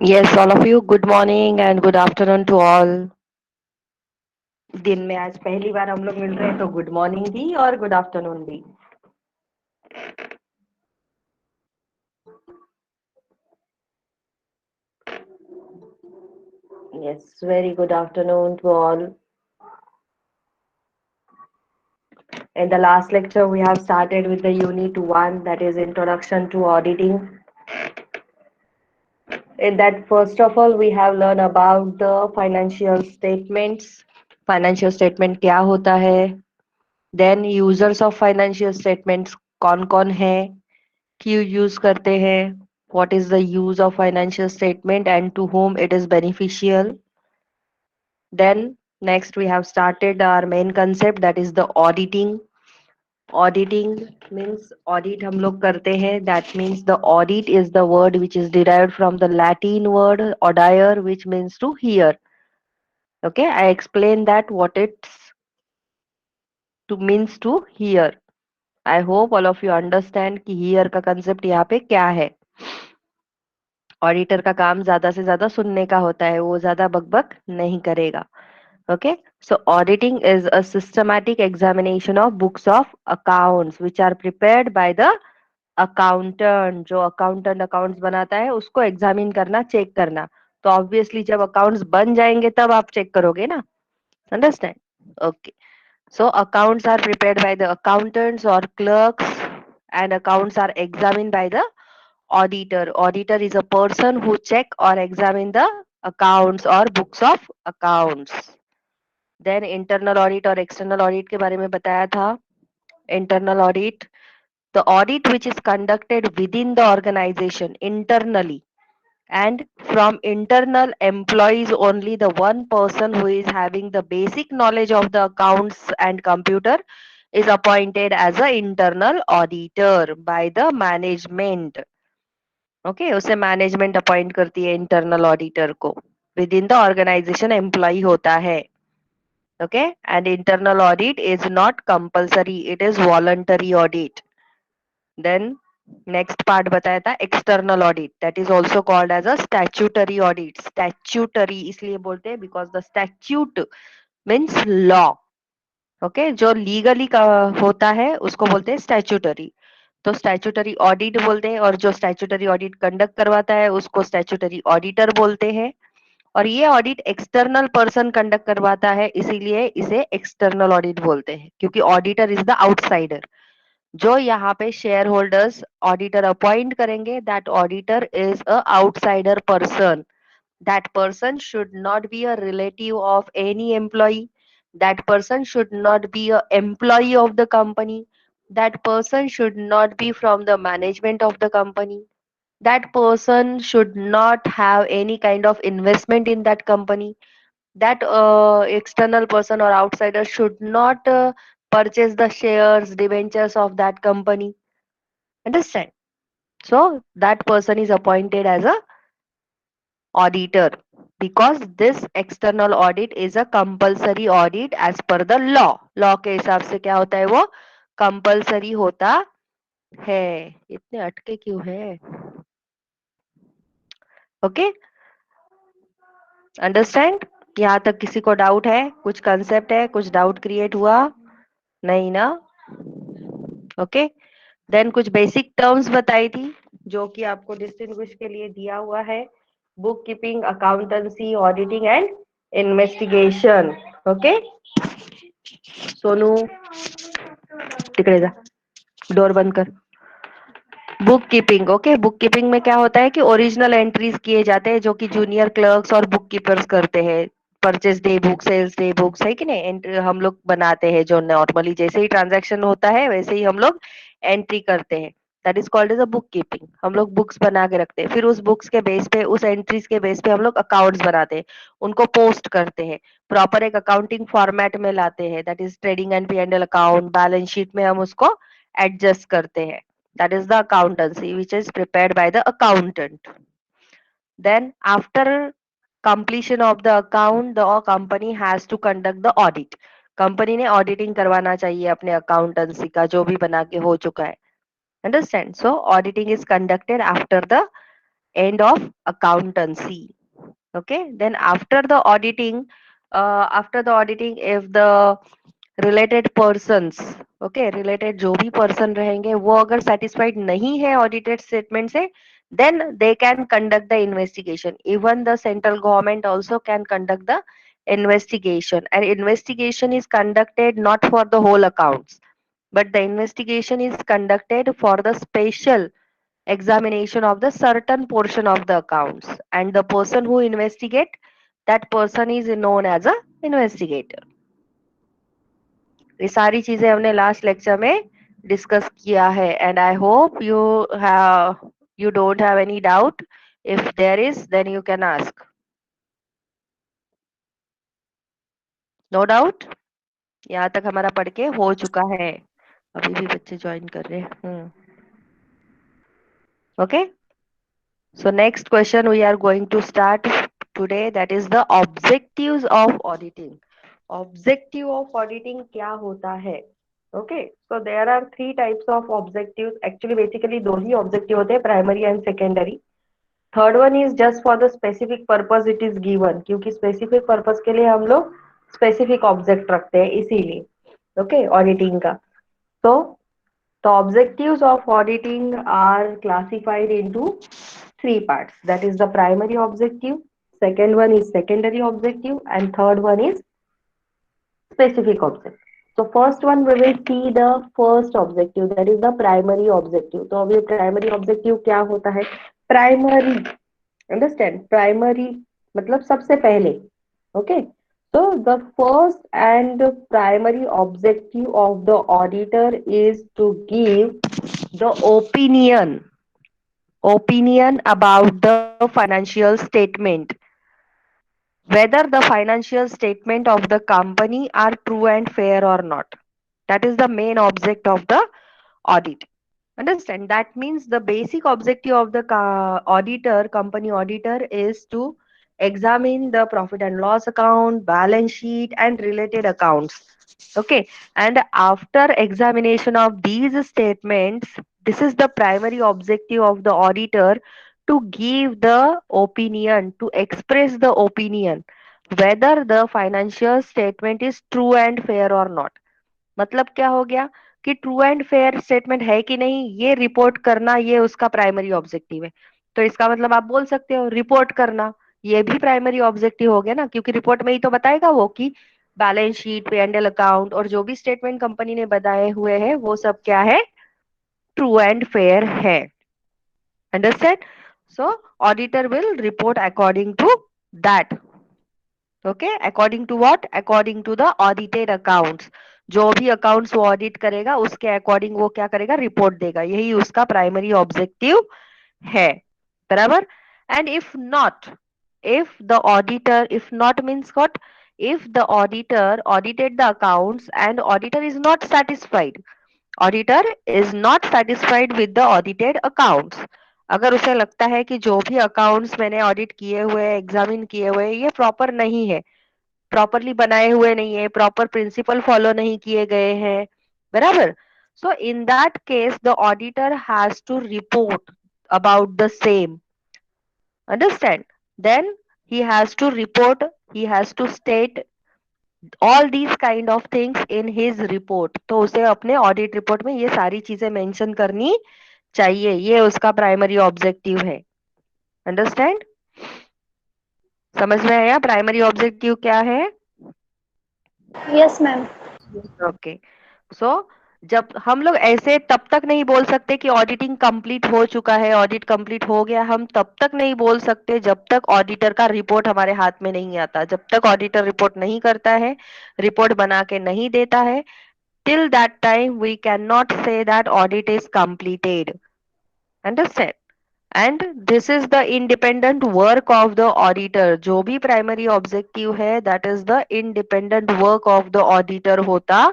Yes, all of you, good morning and good afternoon to all. दिन में आज पहली बार हम लोग मिल रहे हैं तो गुड मॉर्निंग भी और गुड आफ्टरनून भी. Yes, very good afternoon to all. In the last lecture, we have started with the unit 1, that is Introduction to Auditing. In that, first of all, we have learned about the financial statements. Financial statement क्या होता है? Then users of financial statements कौन-कौन है? क्यों use करते हैं? What is the use of financial statement and to whom it is beneficial? Then next we have started our main concept, that is the auditing. Auditing means audit हम लोग करते हैं. That means the audit is the word which is derived from the Latin word audire, which means to hear. Okay, I explain that what it's to means to hear. I hope all of you understand कि hear का concept यहाँ पे क्या है. Auditor का काम ज्यादा से ज्यादा सुनने का होता है, वो ज्यादा बकबक नहीं करेगा. Okay, so auditing is a systematic examination of books of accounts which are prepared by the accountant. जो अकाउंटेंट अकाउंट्स बनाता है उसको एग्जामिन करना, चेक करना. तो ऑब्वियसली जब अकाउंट्स बन जाएंगे तब आप चेक करोगे ना. Understand? Okay, so accounts are prepared by the accountants or clerks and accounts are examined by the auditor. Auditor is a person who check or examine the accounts or books of accounts. Then internal audit और external audit के बारे में बताया था. Internal audit, the audit which is conducted within the organization internally and from internal employees only. The one person who is having the basic knowledge of the accounts and computer is appointed as a internal auditor by the management. Okay, उसे management appoint करती है internal auditor को. Within the organisation employ होता है. Okay, and internal audit is not compulsory, it is voluntary audit. Then next part बताया था external audit, that is also called as a statutory audit. Statutory इसलिए बोलते हैं because the statute means law. Okay, जो legally का होता है उसको बोलते हैं स्टैच्यूटरी. तो स्टैच्यूटरी ऑडिट बोलते हैं और जो स्टैच्यूटरी ऑडिट कंडक्ट करवाता है उसको स्टैच्यूटरी ऑडिटर बोलते हैं. और ये ऑडिट एक्सटर्नल पर्सन कंडक्ट करवाता है, इसीलिए इसे एक्सटर्नल ऑडिट बोलते हैं, क्योंकि ऑडिटर इज द आउटसाइडर. जो यहाँ पे शेयर होल्डर्स ऑडिटर अपॉइंट करेंगे, that auditor is a outsider person. That person should not be a relative of any employee. That person should not be a employee of the company. That person should not be from the management of the company. That person should not have any kind of investment in that company. That external person or outsider should not purchase the shares, debentures of that company. Understand? So that person is appointed as a auditor because this external audit is a compulsory audit as per the law. Law के हिसाब से क्या होता है, वो compulsory होता है. इतने अटके क्यों है? Okay, understand? यहाँ तक किसी को डाउट है? कुछ कंसेप्ट है, कुछ डाउट क्रिएट हुआ? नहीं ना? ओके, देन कुछ बेसिक टर्म्स बताई थी जो कि आपको डिस्टिंग्विश के लिए दिया हुआ है. Book keeping, accountancy, auditing and investigation. Okay, Sonu तिकडे जा, डोर बंद कर. Book keeping. Okay, book keeping में क्या होता है कि ओरिजिनल एंट्रीज किए जाते हैं जो कि जूनियर क्लर्क्स और बुक कीपर्स करते हैं. Purchase day book, sales day books है कि नहीं, हम लोग बनाते हैं. जो नॉर्मली जैसे ही ट्रांजैक्शन होता है वैसे ही हम लोग एंट्री करते हैं. That is called as a book keeping. हम लोग बुक्स बना के रखते हैं, फिर उस बुक्स के बेस पे, उस एंट्रीज के बेस पे हम लोग अकाउंट्स बनाते हैं, उनको पोस्ट करते हैं, प्रॉपर एक अकाउंटिंग फॉर्मेट में लाते हैं. That is trading and P&L account. Balance sheet में हम उसको एडजस्ट करते हैं. That is the accountancy which is prepared by the accountant. Then after completion of the account, the company has to conduct the audit. Company ने auditing करवाना चाहिए अपने accountancy का, जो भी बना के हो चुका है. Understand? So auditing is conducted after the end of accountancy. Okay, then after the auditing, if the related persons, okay, related जो भी पर्सन रहेंगे वो अगर सेटिस्फाइड नहीं है ऑडिटेड स्टेटमेंट से, then they can conduct the investigation. Even the central government also can conduct the investigation, and investigation is conducted not for the whole accounts, but the investigation is conducted for the special examination of the certain portion of the accounts, and the person who investigate, that person is known as a investigator. ये सारी चीजें हमने last lecture में discuss किया है, and I hope you don't have any doubt. If there is, then you can ask. No doubt. यहाँ तक हमारा पढ़ के हो चुका है. अभी भी बच्चे ज्वाइन कर रहे हैं. Okay, so next question we are going to start today, that is the objectives of auditing. Objective of auditing क्या होता है? Okay, so there are three types of objectives. Actually basically दो ही ऑब्जेक्टिव होते हैं, primary and secondary. Third one is just for the specific purpose it is given, क्योंकि specific purpose के लिए हम लोग स्पेसिफिक ऑब्जेक्ट रखते हैं, इसीलिए. ओके, ऑडिटिंग का. तो the objectives of auditing are classified into three parts, that is the primary objective, second one is secondary objective, and third one is specific object. So first one we will see the first objective, that is the primary objective. तो अभी primary objective क्या होता है? Primary, understand, primary मतलब सबसे पहले. Okay, so the first and primary objective of the auditor is to give the opinion about the financial statement, whether the financial statement of the company are true and fair or not. That is the main object of the audit. Understand? That means the basic objective of the auditor, company auditor, is to examine the profit and loss account, balance sheet, and related accounts. Okay, and after examination of these statements, this is the primary objective of the auditor, to give the opinion, to express the opinion whether the financial statement is true and fair or not. मतलब क्या हो गया कि true and fair statement है कि नहीं, ये report करना, ये उसका प्राइमरी ऑब्जेक्टिव है. तो इसका मतलब आप बोल सकते हो रिपोर्ट करना, ये भी प्राइमरी ऑब्जेक्टिव हो गया ना, क्योंकि रिपोर्ट में ही तो बताएगा वो कि बैलेंस शीट, P&L अकाउंट और जो भी स्टेटमेंट कंपनी ने बताए हुए हैं वो सब क्या है, ट्रू एंड फेयर है. Understand? So auditor will report according to that. Okay, according to what? According to the audited accounts. जो भी अकाउंट्स वो ऑडिट करेगा उसके अकॉर्डिंग वो क्या करेगा, रिपोर्ट देगा. यही उसका प्राइमरी ऑब्जेक्टिव है. बराबर? And if not, if the auditor, if not means what, if the auditor audited the accounts and auditor is not satisfied, auditor is not satisfied with the audited accounts, अगर उसे लगता है कि जो भी accounts मैंने ऑडिट किए हुए, एग्जामिन किए हुए, ये प्रॉपर नहीं है, प्रॉपरली बनाए हुए नहीं है, प्रॉपर प्रिंसिपल फॉलो नहीं किए गए हैं, बराबर. So in that case the auditor has to report about the same. Understand? Then he has to report, he has to state all these kind of things in his report. तो उसे अपने audit report में ये सारी चीजें mention करनी चाहिए. ये उसका प्राइमरी ऑब्जेक्टिव है. अंडरस्टैंड? समझ में आया प्राइमरी ऑब्जेक्टिव क्या है? Yes ma'am. ओके, सो जब हम लोग ऐसे तब तक नहीं बोल सकते कि ऑडिटिंग कंप्लीट हो चुका है, ऑडिट कंप्लीट हो गया, हम तब तक नहीं बोल सकते जब तक ऑडिटर का रिपोर्ट हमारे हाथ में नहीं आता. जब तक ऑडिटर रिपोर्ट नहीं करता है, रिपोर्ट बना के नहीं देता है, till that time we cannot say that audit is completed. Understand? And this is the independent work of the auditor. जो भी primary objective है, that is the independent work of the auditor होता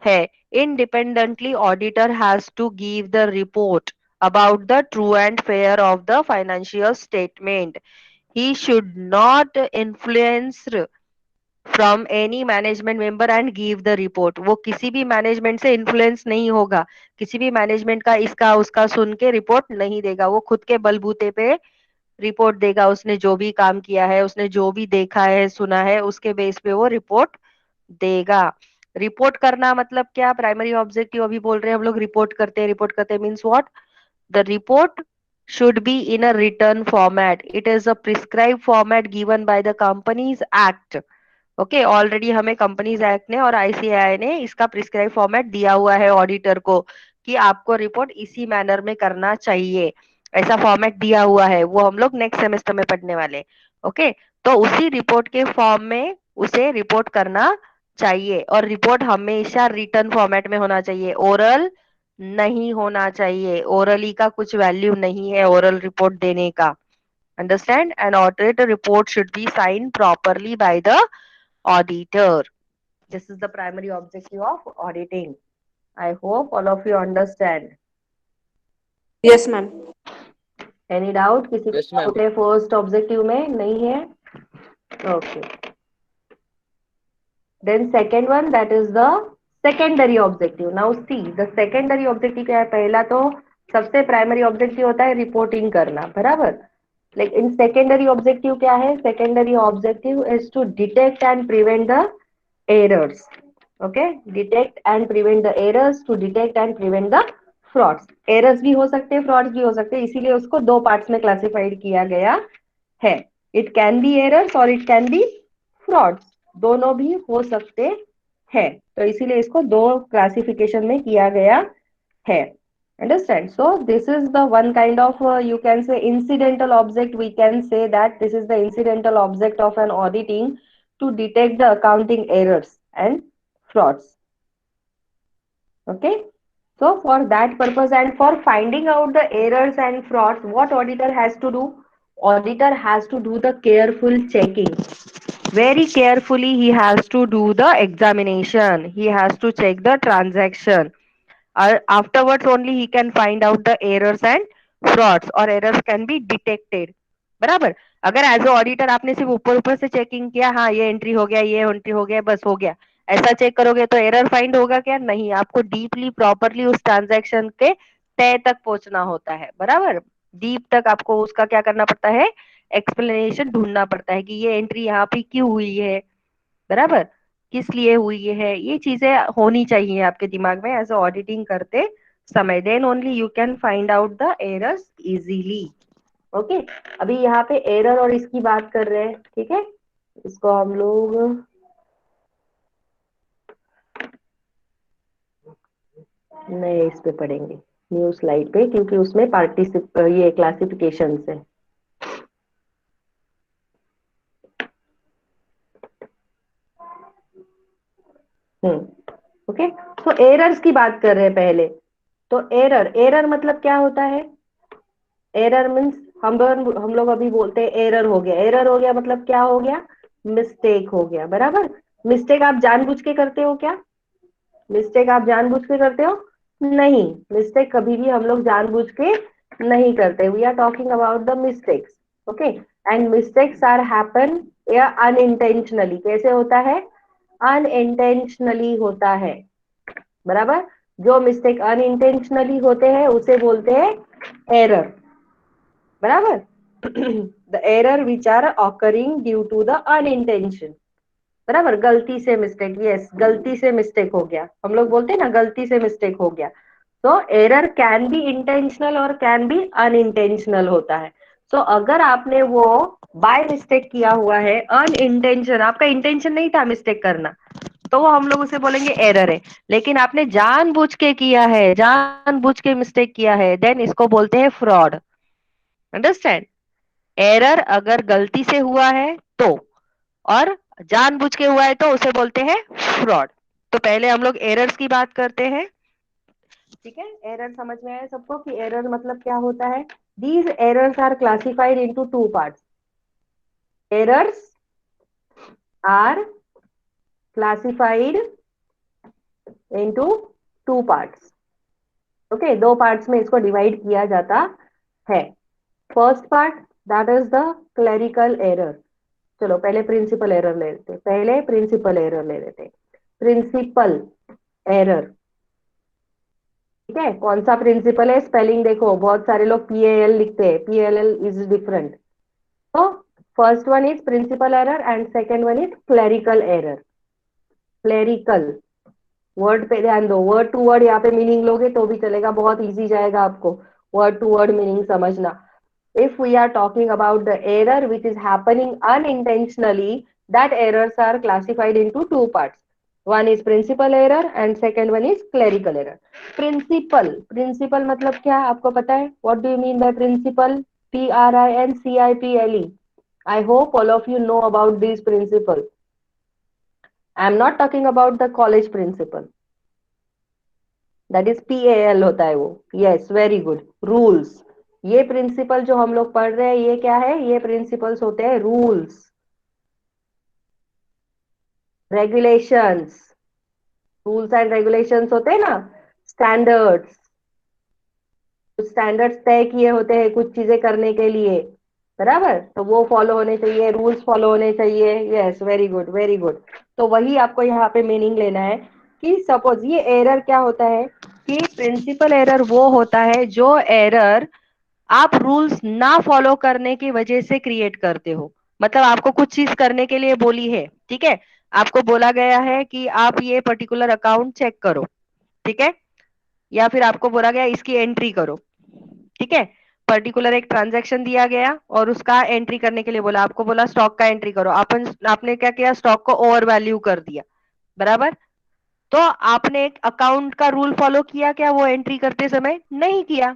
है. Independently auditor has to give the report about the true and fair of the financial statement. He should not influence from any management member and give the report. वो किसी भी management से influence नहीं होगा, किसी भी मैनेजमेंट का इसका उसका सुन के रिपोर्ट नहीं देगा. वो खुद के बलबूते पे रिपोर्ट देगा, उसने जो भी काम किया है, उसने जो भी देखा है सुना है, उसके बेस पे वो रिपोर्ट देगा। रिपोर्ट करना मतलब क्या, प्राइमरी ऑब्जेक्टिव अभी बोल रहे हैं हम लोग, रिपोर्ट करते हैं, रिपोर्ट करते हैं means what, the report should be in a written format. It is a prescribed format given by the Companies Act. Okay, already हमें कंपनीज एक्ट ने और आईसीएआई ने इसका प्रिस्क्राइब फॉर्मेट दिया हुआ है ऑडिटर को कि आपको रिपोर्ट इसी मैनर में करना चाहिए। ऐसा फॉर्मेट दिया हुआ है, वो हम लोग नेक्स्ट सेमेस्टर में पढ़ने वाले। ओके, तो उसी रिपोर्ट के फॉर्म में उसे रिपोर्ट करना चाहिए, और रिपोर्ट हमेशा रिटर्न फॉर्मेट में होना चाहिए, ओरल नहीं होना चाहिए। ओरली का कुछ वैल्यू नहीं है ओरल रिपोर्ट देने का। Understand? And audit report should be sign properly by the auditor. This is the primary objective of auditing. I hope all of you understand. Yes, ma'am. Any doubt? किसी Yes, को ma'am. doubt है first objective में? नहीं है? Okay. Then second one, that is the secondary objective. Now see, the secondary objective क्या है? पहला तो सबसे प्राइमरी ऑब्जेक्टिव होता है रिपोर्टिंग करना, बराबर। लेकिन सेकेंडरी ऑब्जेक्टिव क्या है? Secondary objective is to detect and prevent the errors. Okay, detect and prevent the errors, to detect and prevent the frauds. errors भी हो सकते हैं, frauds भी हो सकते हैं, इसीलिए उसको दो पार्ट्स में क्लासिफाइड किया गया है। इट कैन बी errors और इट कैन बी frauds, दोनों भी हो सकते हैं, तो इसीलिए इसको दो क्लासिफिकेशन में किया गया है। Understand? So this is the one kind of you can say incidental object. We can say that this is the incidental object of an auditing, to detect the accounting errors and frauds. Okay, so for that purpose and for finding out the errors and frauds, what auditor has to do? Auditor has to do the careful checking. Very carefully he has to do the examination, he has to check the transaction. Afterwards only he can find out the errors and frauds, or errors can be detected। बराबर। अगर as a auditor आपने सिर्फ ऊपर ऊपर से checking किया, हाँ ये एंट्री हो गया, ये एंट्री हो गया, बस हो गया, ऐसा चेक करोगे तो एरर फाइंड होगा क्या? नहीं, आपको डीपली प्रॉपरली उस ट्रांजैक्शन के तय तक पहुंचना होता है, बराबर। डीप तक आपको उसका क्या करना पड़ता है? एक्सप्लेनेशन ढूंढना पड़ता है कि ये एंट्री यहाँ पे क्यों हुई है, बराबर, किस लिए हुई है, ये चीजें होनी चाहिए आपके दिमाग में एज ऑडिटिंग करते समय। Then only you can find out the errors easily. Okay, अभी यहाँ पे एरर और इसकी बात कर रहे हैं, ठीक है। इसको हम लोग नए इस पे पढ़ेंगे, न्यू स्लाइड पे, क्योंकि उसमें पार्टिसिप ये क्लासिफिकेशन है। ओके, तो एरर्स की बात कर रहे हैं पहले। तो एरर, एरर मतलब क्या होता है? एरर मीन्स हम लोग अभी बोलते हैं एरर हो गया। एरर हो गया मतलब क्या हो गया? मिस्टेक हो गया, बराबर। मिस्टेक आप जानबूझ के करते हो क्या? मिस्टेक आप जानबूझ के करते हो? नहीं, मिस्टेक कभी भी हम लोग जानबूझ के नहीं करते। We are talking about the mistakes. Okay, and mistakes are happen या अनइंटेंशनली। कैसे होता है? अनइंटेंशनली होता है, बराबर। जो मिस्टेक अनइंटेंशनली होते हैं उसे बोलते हैं एरर, बराबर। The error which are occurring due to the unintention, बराबर। गलती से मिस्टेक, यस, गलती से मिस्टेक हो गया, हम लोग बोलते हैं ना गलती से मिस्टेक हो गया। तो एरर कैन बी इंटेंशनल और कैन बी अनइंटेंशनल होता है। सो अगर आपने वो बाय मिस्टेक किया हुआ है, अनइंटेंशन, आपका इंटेंशन नहीं था मिस्टेक करना, तो वो हम लोग उसे बोलेंगे एरर है। लेकिन आपने जानबूझ के किया है, जानबूझ के मिस्टेक किया है, देन इसको बोलते हैं फ्रॉड। अंडरस्टैंड? एरर अगर गलती से हुआ है तो, और जानबूझ के हुआ है तो उसे बोलते हैं फ्रॉड। तो पहले हम लोग एरर्स की बात करते हैं, ठीक है। एरर समझ में आया सबको कि एरर मतलब क्या होता है? These errors are classified into two parts. Errors are classified into two parts. Okay, दो पार्ट्स में इसको डिवाइड किया जाता है। First part, that is the clerical error. चलो पहले प्रिंसिपल एरर ले लेते, पहले प्रिंसिपल एरर ले लेते। प्रिंसिपल एरर, ठीक है। कौन सा प्रिंसिपल है? स्पेलिंग देखो, बहुत सारे लोग पीएएल लिखते हैं, पीएलएल इज डिफरेंट। तो first one is principle error and second one is clerical error. Clerical word पे ध्यान दो, वर्ड टू वर्ड यहाँ पे मीनिंग लोगे तो भी चलेगा, बहुत इजी जाएगा आपको वर्ड टू वर्ड मीनिंग समझना। If we are talking about the error which is happening unintentionally, that errors are classified into two parts. One is principal error and second one is clerical error. Principal मतलब क्या आपको पता है? What do you mean by principal? Principle. I hope all of you know about this principle. I am not talking about the college principal. That is PAL होता है वो. Yes, very good. Rules. ये principal जो हम लोग पढ़ रहे हैं ये क्या है? ये प्रिंसिपल्स होते हैं rules, regulations. Rules and regulations होते हैं ना, स्टैंडर्ड्स। कुछ स्टैंडर्ड्स तय किए होते हैं कुछ चीजें करने के लिए, बराबर, तो वो फॉलो होने चाहिए, रूल्स फॉलो होने चाहिए। Yes, very good very good. तो वही आपको यहाँ पे मीनिंग लेना है कि सपोज ये एरर क्या होता है, कि प्रिंसिपल एरर वो होता है जो एरर आप रूल्स ना फॉलो करने की वजह से क्रिएट करते हो। मतलब आपको कुछ चीज करने के लिए बोली है, ठीक है, आपको बोला गया है कि आप ये पर्टिकुलर अकाउंट चेक करो, ठीक है, या फिर आपको बोला गया इसकी एंट्री करो, ठीक है, पर्टिकुलर एक ट्रांजैक्शन दिया गया और उसका एंट्री करने के लिए बोला, आपको बोला स्टॉक का एंट्री करो, आपने क्या किया, स्टॉक को ओवर वैल्यू कर दिया, बराबर। तो आपने एक अकाउंट का रूल फॉलो किया क्या वो एंट्री करते समय? नहीं किया।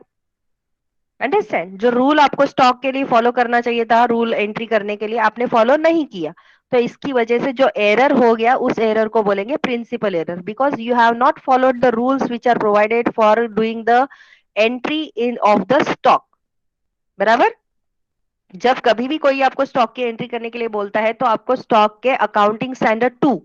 अंडरस्टैंड, जो रूल आपको स्टॉक के लिए फॉलो करना चाहिए था रूल एंट्री करने के लिए आपने फॉलो नहीं किया, तो इसकी वजह से जो एरर हो गया उस एरर को बोलेंगे principle error, because you have not followed the rules which are provided for doing the entry in of the stock, बराबर। जब कभी भी कोई आपको स्टॉक की एंट्री करने के लिए बोलता है तो आपको स्टॉक के अकाउंटिंग स्टैंडर्ड टू,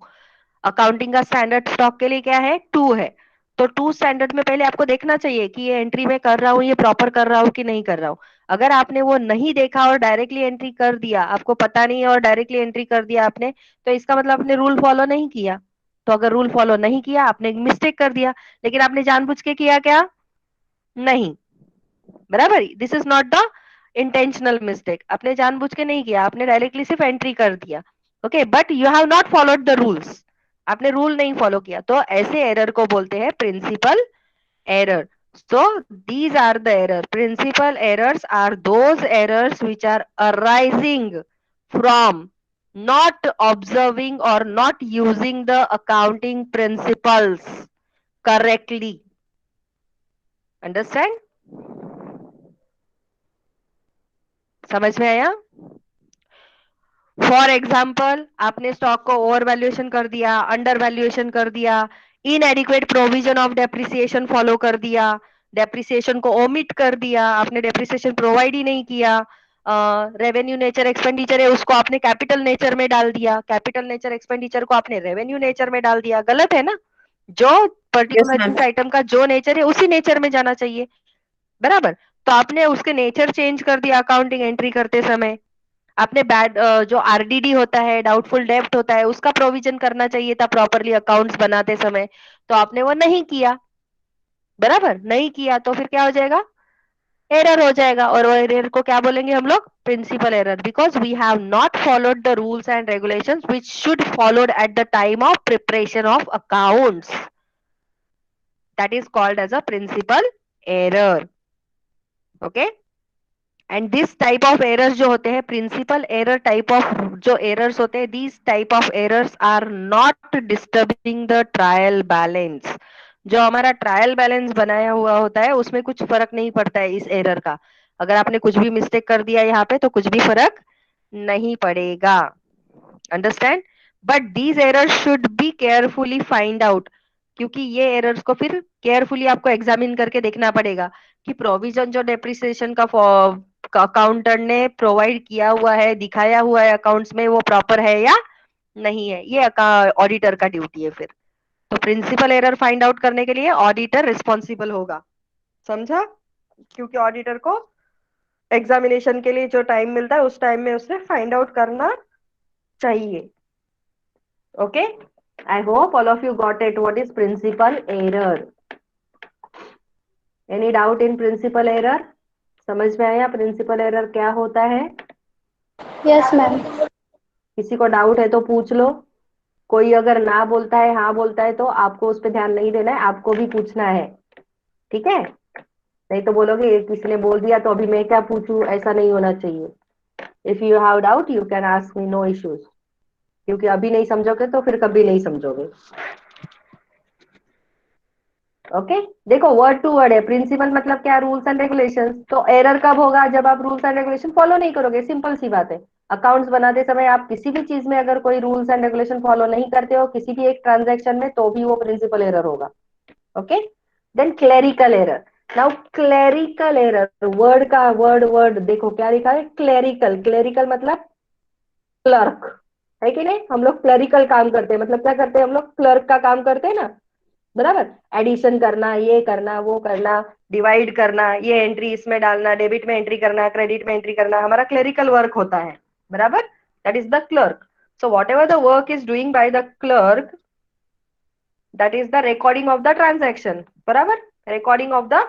अकाउंटिंग का स्टैंडर्ड स्टॉक के लिए क्या है, टू है, तो टू स्टैंडर्ड में पहले आपको देखना चाहिए कि ये एंट्री में कर रहा हूँ ये प्रॉपर कर रहा हूँ कि नहीं कर रहा हूँ। अगर आपने वो नहीं देखा और डायरेक्टली एंट्री कर दिया, आपको पता नहीं है और डायरेक्टली एंट्री कर दिया आपने, तो इसका मतलब आपने रूल फॉलो नहीं किया। तो अगर रूल फॉलो नहीं किया आपने मिस्टेक कर दिया, लेकिन आपने जानबूझ के किया क्या? नहीं, बराबर, this is not the intentional mistake, आपने जानबूझ के नहीं किया, आपने डायरेक्टली सिर्फ एंट्री कर दिया, okay, but you have not followed the rules, आपने रूल नहीं फॉलो किया, तो ऐसे एरर को बोलते हैं principle error. So these are the error. Principal errors are those errors which are arising from not observing or not using the accounting principles correctly. Understand? समझ में आया? फॉर एग्जाम्पल आपने स्टॉक को ओवर वैल्यूएशन कर दिया, under valuation कर दिया, इनएडिक्वेट provision of depreciation follow कर दिया, डेप्रिसिएशन को ओमिट कर दिया, आपने डेप्रिसिएशन प्रोवाइड ही नहीं किया, रेवेन्यू नेचर एक्सपेंडिचर है उसको आपने कैपिटल नेचर में डाल दिया, कैपिटल नेचर एक्सपेंडिचर को आपने रेवेन्यू नेचर में डाल दिया, गलत है ना। जो Yes, पर्टिकुलर ma'am. इस आइटम का जो नेचर है उसी नेचर में जाना चाहिए, बराबर। तो आपने उसके नेचर चेंज कर दिया अकाउंटिंग एंट्री करते समय। आपने बैड जो आरडीडी होता है, डाउटफुल डेब्ट होता है, उसका प्रोविजन करना चाहिए था प्रॉपरली अकाउंट्स बनाते समय, तो आपने वो नहीं किया, बराबर, नहीं किया तो फिर क्या हो जाएगा? एरर हो जाएगा, और वो एरर को क्या बोलेंगे हम लोग? Principle error, because we have not followed the rules and regulations which should followed at the time of preparation of accounts, that is called as a principle error, okay. And this type of errors जो होते हैं, principle error type of जो errors होते हैं, this type of errors are not disturbing the trial balance. जो हमारा trial balance बनाया हुआ होता है उसमें कुछ फर्क नहीं पड़ता है इस एरर का। अगर आपने कुछ भी मिस्टेक कर दिया यहाँ पे तो कुछ भी फर्क नहीं पड़ेगा, understand. But these errors should be carefully find out, क्योंकि ये एरर्स को फिर केयरफुली आपको एग्जामिन करके देखना पड़ेगा कि प्रोविजन जो डेप्रिसिएशन का अकाउंटेंट ने प्रोवाइड किया हुआ है, दिखाया हुआ है अकाउंट्स में, वो प्रॉपर है या नहीं है, ये ऑडिटर का ड्यूटी है फिर। तो प्रिंसिपल एरर फाइंड आउट करने के लिए ऑडिटर रिस्पॉन्सिबल होगा, समझा? क्योंकि ऑडिटर को एग्जामिनेशन के लिए जो टाइम मिलता है उस टाइम में उसे फाइंड आउट करना चाहिए, okay. I hope all of you got it what is principle error. Any doubt in principle error? समझ में आया प्रिंसिपल एरर क्या होता है? Yes, ma'am. किसी को डाउट है तो पूछ लो। कोई अगर ना बोलता है हाँ बोलता है तो आपको उस पर ध्यान नहीं देना है, आपको भी पूछना है। ठीक है, नहीं तो बोलोगे किसी ने बोल दिया तो अभी मैं क्या पूछूं, ऐसा नहीं होना चाहिए। If you have doubt you can ask me, no issues. क्योंकि अभी नहीं समझोगे तो फिर कभी नहीं समझोगे। ओके, देखो वर्ड टू वर्ड है। प्रिंसिपल मतलब क्या, रूल्स एंड रेगुलेशंस। तो एरर कब होगा, जब आप रूल्स एंड रेगुलेशन फॉलो नहीं करोगे, सिंपल सी बात है। अकाउंट्स बनाते समय आप किसी भी चीज में अगर कोई रूल्स एंड रेगुलेशन फॉलो नहीं करते हो किसी भी एक ट्रांजेक्शन में, तो भी वो प्रिंसिपल एरर होगा। Okay, then clerical error. Now clerical error, word का वर्ड वर्ड देखो क्या लिखा है, क्लेरिकल। क्लेरिकल मतलब क्लर्क, है कि नहीं। हम लोग क्लरिकल काम करते हैं, मतलब क्या करते हैं हम लोग, क्लर्क का काम करते हैं ना, बराबर। एडिशन करना, ये करना, वो करना, डिवाइड करना, ये एंट्री इसमें डालना, डेबिट में एंट्री करना, क्रेडिट में एंट्री करना, हमारा क्लरिकल वर्क होता है, बराबर। That is the clerk. So whatever the work is doing by the clerk, that is the recording of the transaction, बराबर। recording of the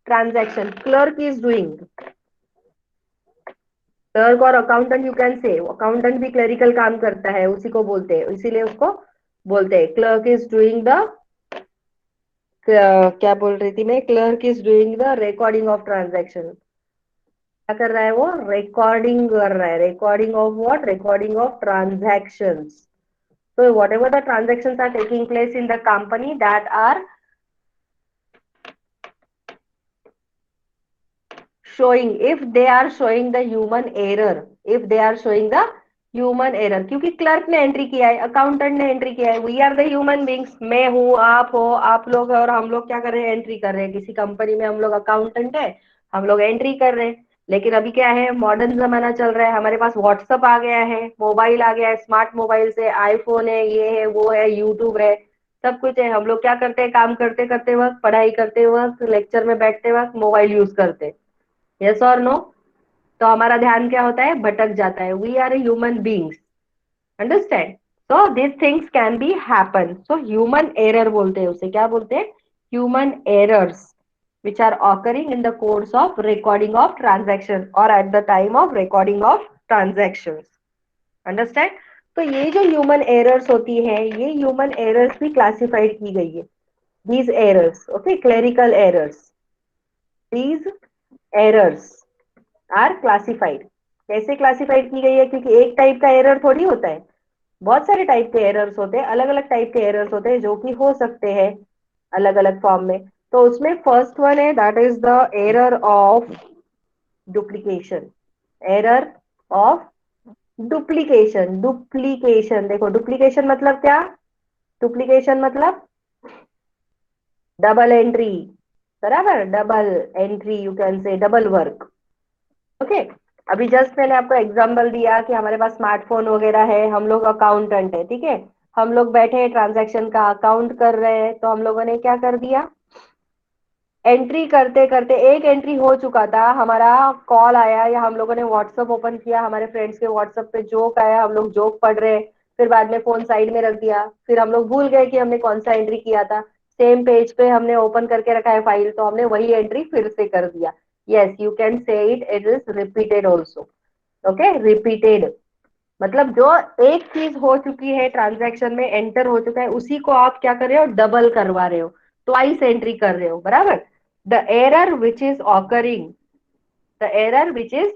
transaction clerk is doing। Clerk और accountant you can say, accountant भी clerical काम करता है, उसी को बोलते हैं, इसीलिए उसको बोलते हैं क्लर्क इज डूइंग द, क्या बोल रही थी मैं, clerk is doing the recording of transaction. क्या कर रहा है वो, रिकॉर्डिंग कर रहा है। Recording of what, recording of transactions. so whatever the transactions are taking place in the company that are showing, if they are showing the human error, if they are showing the human error, क्योंकि clerk ने entry किया है, accountant ने entry किया है, we are the human beings, मैं हूँ, आप हो, आप लोग हैं, और हम लोग क्या कर रहे हैं, एंट्री कर रहे हैं। किसी कंपनी में हम लोग अकाउंटेंट है, हम लोग एंट्री कर रहे हैं। लेकिन अभी क्या है, मॉडर्न जमाना चल रहा है, हमारे पास व्हाट्सअप आ गया है, मोबाइल आ गया है, स्मार्ट मोबाइल से, आईफोन है, ये है, वो है, यूट्यूब है, सब कुछ है। हम लोग क्या करते हैं, काम करते करते वक्त, पढ़ाई करते वक्त, लेक्चर में बैठते वक्त मोबाइल यूज करते हैं, यस और नो। तो हमारा ध्यान क्या होता है, भटक जाता है। We are a human beings, understand. So this things can be happen, so human error बोलते हैं उसे, क्या बोलते हैं, human errors which are occurring in the course of recording of transaction or at the time of recording of transactions, understand। तो ये जो human errors होती है, ये ह्यूमन एरर्स भी क्लासिफाइड की गई है। these errors, okay, clerical errors, these errors are classified. कैसे क्लासिफाइड की गई है, क्योंकि एक टाइप का एरर थोड़ी होता है, बहुत सारे टाइप के एरर्स होते हैं, अलग अलग टाइप के एरर्स होते हैं, जो कि हो सकते हैं अलग अलग फॉर्म में। तो उसमें फर्स्ट वन है, that is the error of duplication. Error of duplication. Duplication देखो, डुप्लीकेशन मतलब क्या, डुप्लीकेशन मतलब डबल एंट्री, बराबर, डबल एंट्री, यू कैन से डबल वर्क। ओके, अभी जस्ट मैंने आपको एग्जांपल दिया कि हमारे पास स्मार्टफोन वगैरह है, हम लोग अकाउंटेंट है, ठीक है, हम लोग बैठे हैं ट्रांजैक्शन का अकाउंट कर रहे हैं, तो हम लोगों ने क्या कर दिया, एंट्री करते करते एक एंट्री हो चुका था, हमारा कॉल आया या हम लोगों ने व्हाट्सअप ओपन किया, हमारे फ्रेंड्स के व्हाट्सअप पे जोक आया, हम लोग जोक पढ़ रहे, फिर बाद में फोन साइड में रख दिया, फिर हम लोग भूल गए कि हमने कौन सा एंट्री किया था। सेम पेज पे हमने ओपन करके रखा है फाइल, तो हमने वही एंट्री फिर से कर दिया। यस, यू कैन से it, it is repeated also. Okay, repeated मतलब जो एक चीज हो चुकी है ट्रांजैक्शन में, एंटर हो चुका है, उसी को आप क्या कर रहे हो, डबल करवा रहे हो, ट्वाइस एंट्री कर रहे हो, बराबर। The error which is occurring, the error which is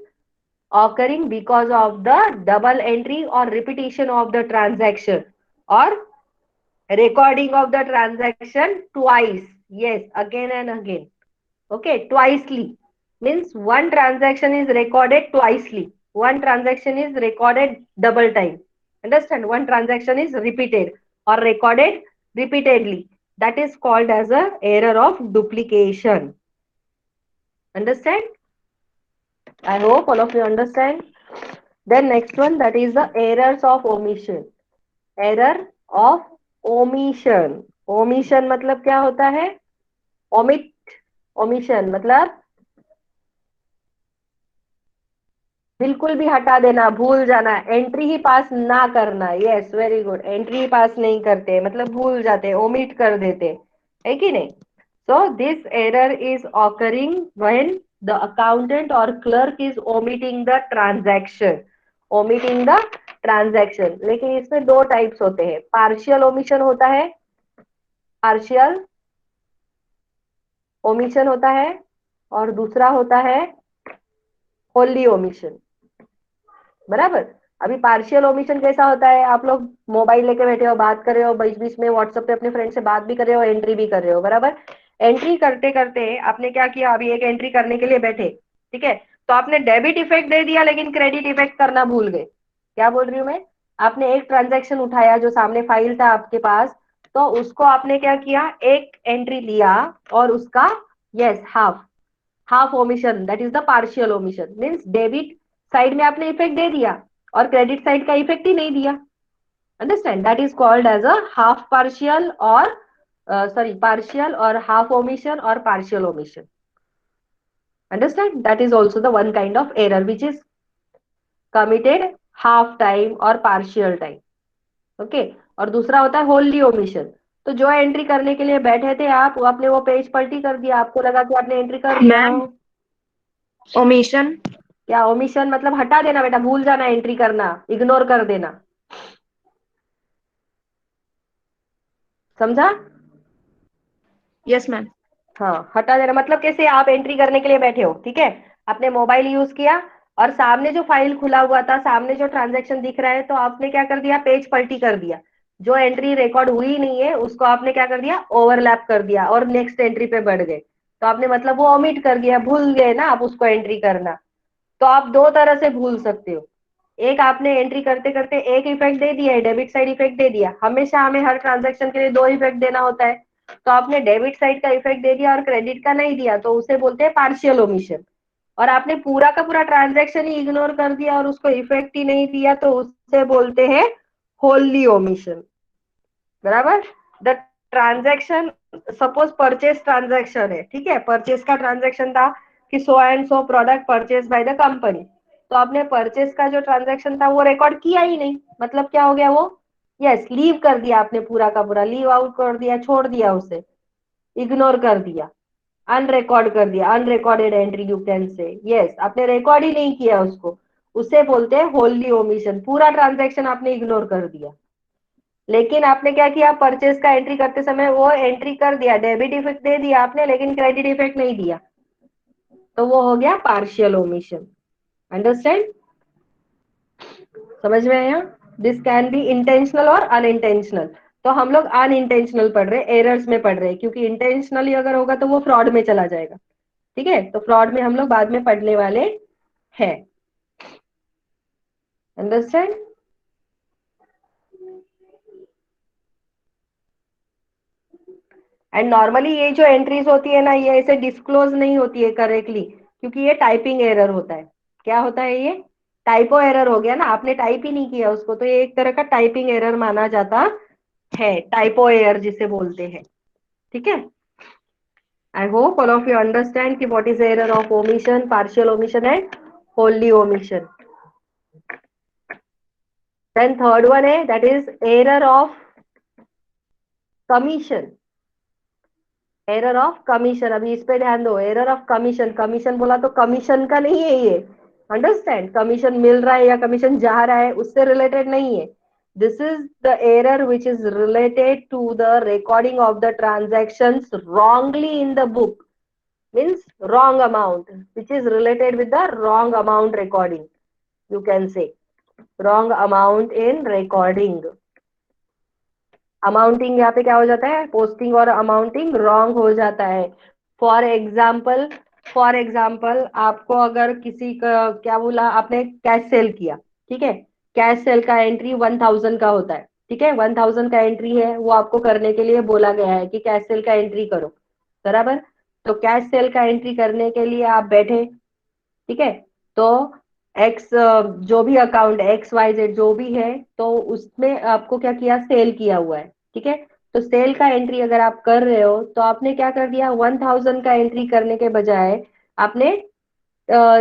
occurring because of the double entry और रिपीटेशन ऑफ द ट्रांजैक्शन और recording of the transaction twice, yes, again and again, okay, twicely means one transaction is recorded twicely, one transaction is recorded double time, understand, one transaction is repeated or recorded repeatedly, that is called as a error of duplication, understand, I hope all of you understand. Then next one, that is the errors of omission। error of omission, omission मतलब क्या होता है, omit, omission मतलब बिल्कुल भी हटा देना, भूल जाना, एंट्री ही पास ना करना। यस, वेरी गुड, एंट्री ही पास नहीं करते मतलब भूल जाते, ओमिट कर देते, है कि नहीं। So this error is occurring when the accountant और clerk is omitting the transaction omitting the transaction. लेकिन इसमें दो टाइप्स होते हैं, पार्शियल ओमिशन होता है, पार्शियल ओमिशन होता है, और दूसरा होता है होली ओमिशन। बराबर। अभी पार्शियल ओमिशन कैसा होता है, आप लोग मोबाइल लेके बैठे हो, बात कर रहे हो, बीच बीच में व्हाट्सएप पे अपने फ्रेंड से बात भी कर रहे हो, एंट्री भी कर रहे हो, बराबर। एंट्री करते करते आपने क्या किया, अभी एक एंट्री करने के लिए बैठे, ठीक है, तो आपने डेबिट इफेक्ट दे दिया लेकिन क्रेडिट इफेक्ट करना भूल गए। क्या बोल रही हूँ मैं, आपने एक ट्रांजेक्शन उठाया जो सामने फाइल था आपके पास, तो उसको आपने क्या किया, एक एंट्री लिया और उसका, yes, half omission, that is the partial omission, means debit side में आपने इफेक्ट दे दिया और क्रेडिट साइड का इफेक्ट ही नहीं दिया। Understand, that is called as a half partial और सॉरी पार्शियल और हाफ ओमिशन और partial omission. Understand, that is also the one kind of error which is committed half time और partial time. Okay. और दूसरा होता है Holi omission. तो जो एंट्री करने के लिए बैठे थे आप, वो आपने वो पेज पलटी कर दिया, आपको लगा कि आपने एंट्री कर दिया। Ma'am, omission. क्या ओमिशन मतलब हटा देना बेटा, भूल जाना एंट्री करना, इग्नोर कर देना, समझा। Yes ma'am. हाँ, हटा देना मतलब कैसे, आप एंट्री करने के लिए बैठे हो, ठीक है, आपने मोबाइल यूज किया और सामने जो फाइल खुला हुआ था, सामने जो ट्रांजैक्शन दिख रहा है, तो आपने क्या कर दिया, पेज पलटी कर दिया। जो एंट्री रिकॉर्ड हुई नहीं है उसको आपने क्या कर दिया, ओवरलैप कर दिया और नेक्स्ट एंट्री पे बढ़ गए। तो आपने मतलब वो ओमिट कर दिया, भूल गए ना आप उसको एंट्री करना। तो आप दो तरह से भूल सकते हो। एक, आपने एंट्री करते करते एक इफेक्ट दे दिया है, डेबिट साइड इफेक्ट दे दिया, हमेशा हमें हर ट्रांजैक्शन के लिए दो इफेक्ट देना होता है, तो आपने डेबिट साइड का इफेक्ट दे दिया और क्रेडिट का नहीं दिया, तो उसे बोलते हैं पार्शियल ओमिशन। और आपने पूरा का पूरा ट्रांजैक्शन ही इग्नोर कर दिया और उसको इफेक्ट ही नहीं दिया, तो उसे बोलते हैं होली ओमिशन। बराबर। The transaction, suppose purchase transaction है, ठीक है, परचेज का ट्रांजैक्शन था कि सो and so product purchase by the company. तो आपने परचेज का जो ट्रांजैक्शन था वो रिकॉर्ड किया ही नहीं, मतलब क्या हो गया वो, यस, लीव कर दिया आपने, पूरा का पूरा लीव आउट कर दिया, छोड़ दिया उसे, इग्नोर कर दिया, अनरिकॉर्ड कर दिया, अनरिकॉर्डेड एंट्री यू कैन से, यस, आपने रिकॉर्ड ही नहीं किया उसको, उसे बोलते हैं होली ओमिशन, पूरा ट्रांजैक्शन आपने इग्नोर कर दिया। लेकिन आपने क्या किया, परचेज का एंट्री करते समय वो एंट्री कर दिया, डेबिट इफेक्ट दे दिया आपने लेकिन क्रेडिट इफेक्ट नहीं दिया, तो वो हो गया पार्शियल ओमिशन। अंडरस्टैंड, समझ में आया। दिस कैन बी इंटेंशनल और अनइंटेंशनल। तो हम लोग अनइंटेंशनल पढ़ रहे हैं, एरर्स में पढ़ रहे हैं, क्योंकि इंटेंशनली अगर होगा तो वो फ्रॉड में चला जाएगा। ठीक है, तो फ्रॉड में हम लोग बाद में पढ़ने वाले हैं। अंडरस्टैंड। एंड नॉर्मली ये जो एंट्रीज होती है ना, ये ऐसे डिस्क्लोज नहीं होती है करेक्टली, क्योंकि ये टाइपिंग एरर होता है। क्या होता है ये, टाइपो एरर हो गया ना, आपने टाइप ही नहीं किया उसको, तो ये एक तरह का टाइपिंग एरर माना जाता है, टाइपो एरर जिसे बोलते हैं। ठीक है, I hope all of you understand कि what is error of omission, partial omission and wholly omission. Then third one है, that is error of commission. Error of commission, अभी इस पे ध्यान दो, एरर ऑफ कमीशन, कमीशन बोला तो commission का नहीं है ये, अंडरस्टैंड, कमीशन मिल रहा है या कमीशन जा रहा है उससे रिलेटेड नहीं है। This is the error which is related to the recording of the transactions wrongly in the book, means wrong amount, which is related with the wrong amount recording, you can say wrong amount in recording। Amounting यहाँ पे क्या हो जाता है, posting और amounting wrong हो जाता है। फॉर एग्जाम्पल, फॉर एग्जाम्पल आपको अगर किसी का क्या बोला, आपने कैश सेल किया, ठीक है, कैश सेल का एंट्री 1000 का होता है, ठीक है, 1000 का एंट्री है, वो आपको करने के लिए बोला गया है कि कैश सेल का एंट्री करो। बराबर। तो कैश सेल का एंट्री करने के लिए आप बैठे, ठीक है, तो एक्स, जो भी अकाउंट एक्स वाई जेड जो भी है, तो उसमें आपको क्या किया, सेल किया हुआ है, ठीक है। तो सेल का एंट्री अगर आप कर रहे हो तो आपने क्या कर दिया, 1000 का एंट्री करने के बजाय आपने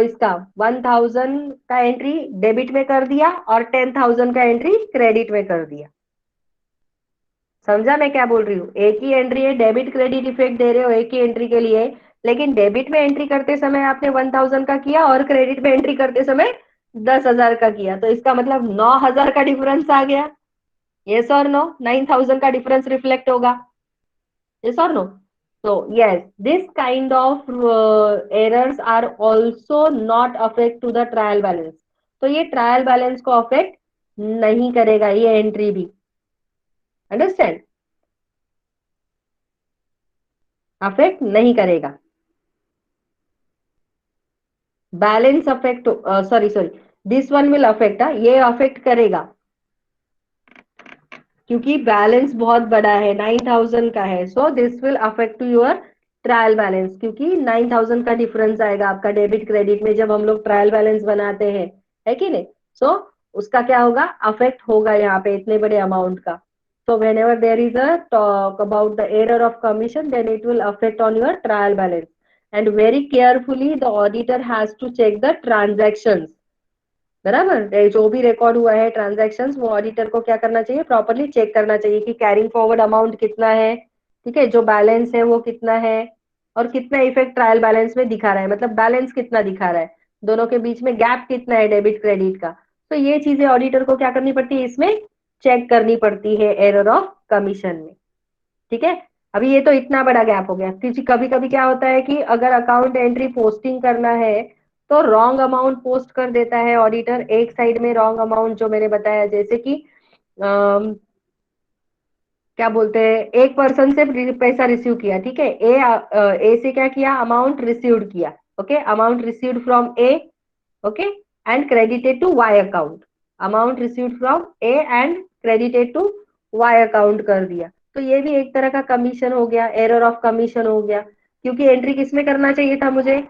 इसका 1000 का एंट्री डेबिट में कर दिया और 10,000 का एंट्री क्रेडिट में कर दिया। समझा मैं क्या बोल रही हूँ, एक ही एंट्री है, डेबिट क्रेडिट इफेक्ट दे रहे हो एक ही एंट्री के लिए, लेकिन डेबिट में एंट्री करते समय आपने 1000 का किया और क्रेडिट में एंट्री करते समय 10,000 का किया, तो इसका मतलब 9,000 का डिफरेंस आ गया। यस और नो? 9,000 का डिफरेंस रिफ्लेक्ट होगा। Yes or no? So yes, this kind of errors are also not affect to the trial balance. तो ये ट्रायल बैलेंस को अफेक्ट नहीं करेगा ये एंट्री भी। अंडरस्टैंड? अफेक्ट नहीं करेगा। Balance affect, sorry sorry, this one will affect, ये अफेक्ट करेगा क्योंकि बैलेंस बहुत बड़ा है, 9,000 का है। So this will affect to your trial balance, क्योंकि 9,000 का डिफरेंस आएगा आपका डेबिट क्रेडिट में जब हम लोग ट्रायल बैलेंस बनाते हैं, है कि नहीं? सो उसका क्या होगा, अफेक्ट होगा यहाँ पे इतने बड़े अमाउंट का। So whenever there is a talk about the error of commission, then it will affect on your trial balance. And very carefully the auditor has to check the transaction. बराबर, जो भी record हुआ है transactions, वो auditor को क्या करना चाहिए, प्रॉपरली चेक करना चाहिए कि कैरिंग फॉरवर्ड अमाउंट कितना है, ठीक है, जो बैलेंस है वो कितना है, और कितना इफेक्ट ट्रायल बैलेंस में दिखा रहा है, मतलब बैलेंस कितना दिखा रहा है, दोनों के बीच में गैप कितना है डेबिट क्रेडिट का। तो ये चीजें ऑडिटर को क्या करनी पड़ती है, इसमें चेक करनी पड़ती है एरर ऑफ कमीशन में। ठीक है, अभी ये तो इतना बड़ा गैप हो गया, क्योंकि कभी कभी क्या होता है कि अगर अकाउंट एंट्री पोस्टिंग करना है तो रॉन्ग अमाउंट पोस्ट कर देता है ऑडिटर, एक साइड में रॉन्ग अमाउंट जो मैंने बताया, जैसे कि क्या बोलते हैं, एक पर्सन से पैसा रिसीव किया, ठीक है, ए से क्या किया, अमाउंट रिसीव्ड किया, okay, amount received from A, okay, and credited to Y account, amount received from A and credited to Y account कर दिया। तो ये भी एक तरह का कमीशन हो गया, एरर ऑफ कमीशन हो गया, क्योंकि एंट्री किसमें करना चाहिए था मुझे,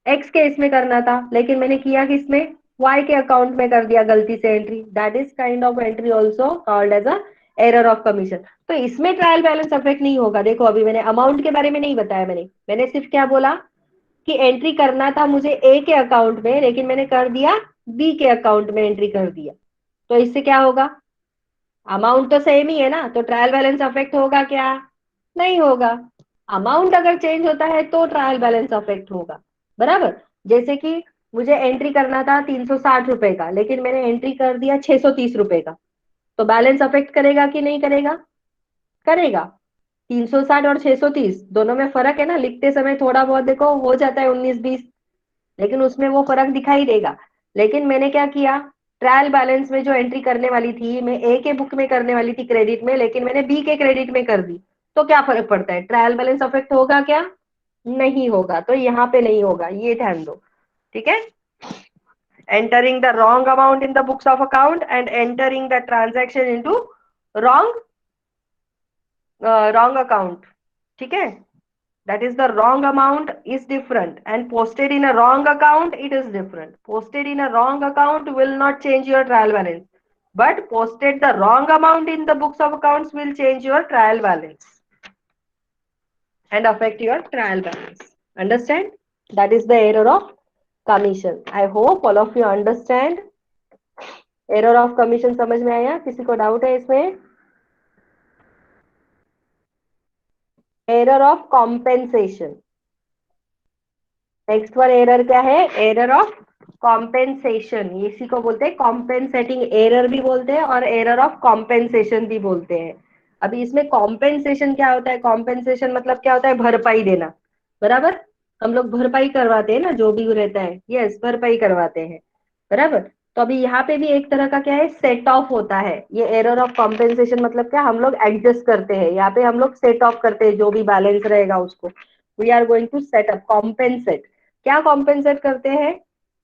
एक्स के इसमें करना था, लेकिन मैंने किया किसमें, वाई के अकाउंट में कर दिया गलती से entry. That is kind of entry also called as a error of commission. तो इसमें ट्रायल बैलेंस अफेक्ट नहीं होगा। देखो अभी मैंने अमाउंट के बारे में नहीं बताया, मैंने सिर्फ क्या बोला कि एंट्री करना था मुझे ए के अकाउंट में, लेकिन मैंने कर दिया बी के अकाउंट में एंट्री कर दिया। तो इससे क्या होगा, अमाउंट तो सेम ही है ना, तो ट्रायल बैलेंस अफेक्ट होगा क्या, नहीं होगा। अमाउंट अगर चेंज होता है तो ट्रायल बैलेंस अफेक्ट होगा। बराबर, जैसे कि मुझे एंट्री करना था 360 रुपए का, लेकिन मैंने एंट्री कर दिया 630 रुपए का, तो बैलेंस अफेक्ट करेगा कि नहीं करेगा, करेगा। 360 और 630 दोनों में फर्क है ना, लिखते समय थोड़ा बहुत देखो हो जाता है 19-20, लेकिन उसमें वो फर्क दिखाई देगा। लेकिन मैंने क्या किया, ट्रायल बैलेंस में जो एंट्री करने वाली थी मैं ए के बुक में करने वाली थी क्रेडिट में, लेकिन मैंने बी के क्रेडिट में कर दी। तो क्या फर्क पड़ता है, ट्रायल बैलेंस अफेक्ट होगा क्या, नहीं होगा। तो यहाँ पे नहीं होगा, ये ध्यान दो। ठीक है, entering the wrong amount in the books of account and entering the transaction into wrong wrong account, ठीक है, that is the wrong amount is different, and posted in a wrong account it is different. Posted in a wrong account will not change your trial balance, but posted the wrong amount in the books of accounts will change your trial balance and affect your trial balance. Understand? That is the error of commission. I hope all of you understand. Error of commission समझ में आया, किसी को doubt है इसमें? Error of compensation, next one error क्या है, error of compensation, इसी को बोलते हैं कॉम्पेंसेटिंग एरर भी बोलते हैं और एरर ऑफ कॉम्पेंसेशन भी बोलते हैं। अभी इसमें कॉम्पेंसेशन क्या होता है, कॉम्पेंसेशन मतलब क्या होता है, भरपाई देना। बराबर, हम लोग भरपाई करवाते हैं ना, जो भी रहता है, यस, भरपाई करवाते हैं। बराबर, तो अभी यहाँ पे भी एक तरह का क्या है, सेट ऑफ होता है। ये एरर ऑफ कॉम्पेंसेशन मतलब क्या, हम लोग एडजस्ट करते हैं, यहाँ पे हम लोग सेट ऑफ करते हैं, जो भी बैलेंस रहेगा उसको we are going to set up, compensate. क्या कॉम्पेंसेट करते हैं,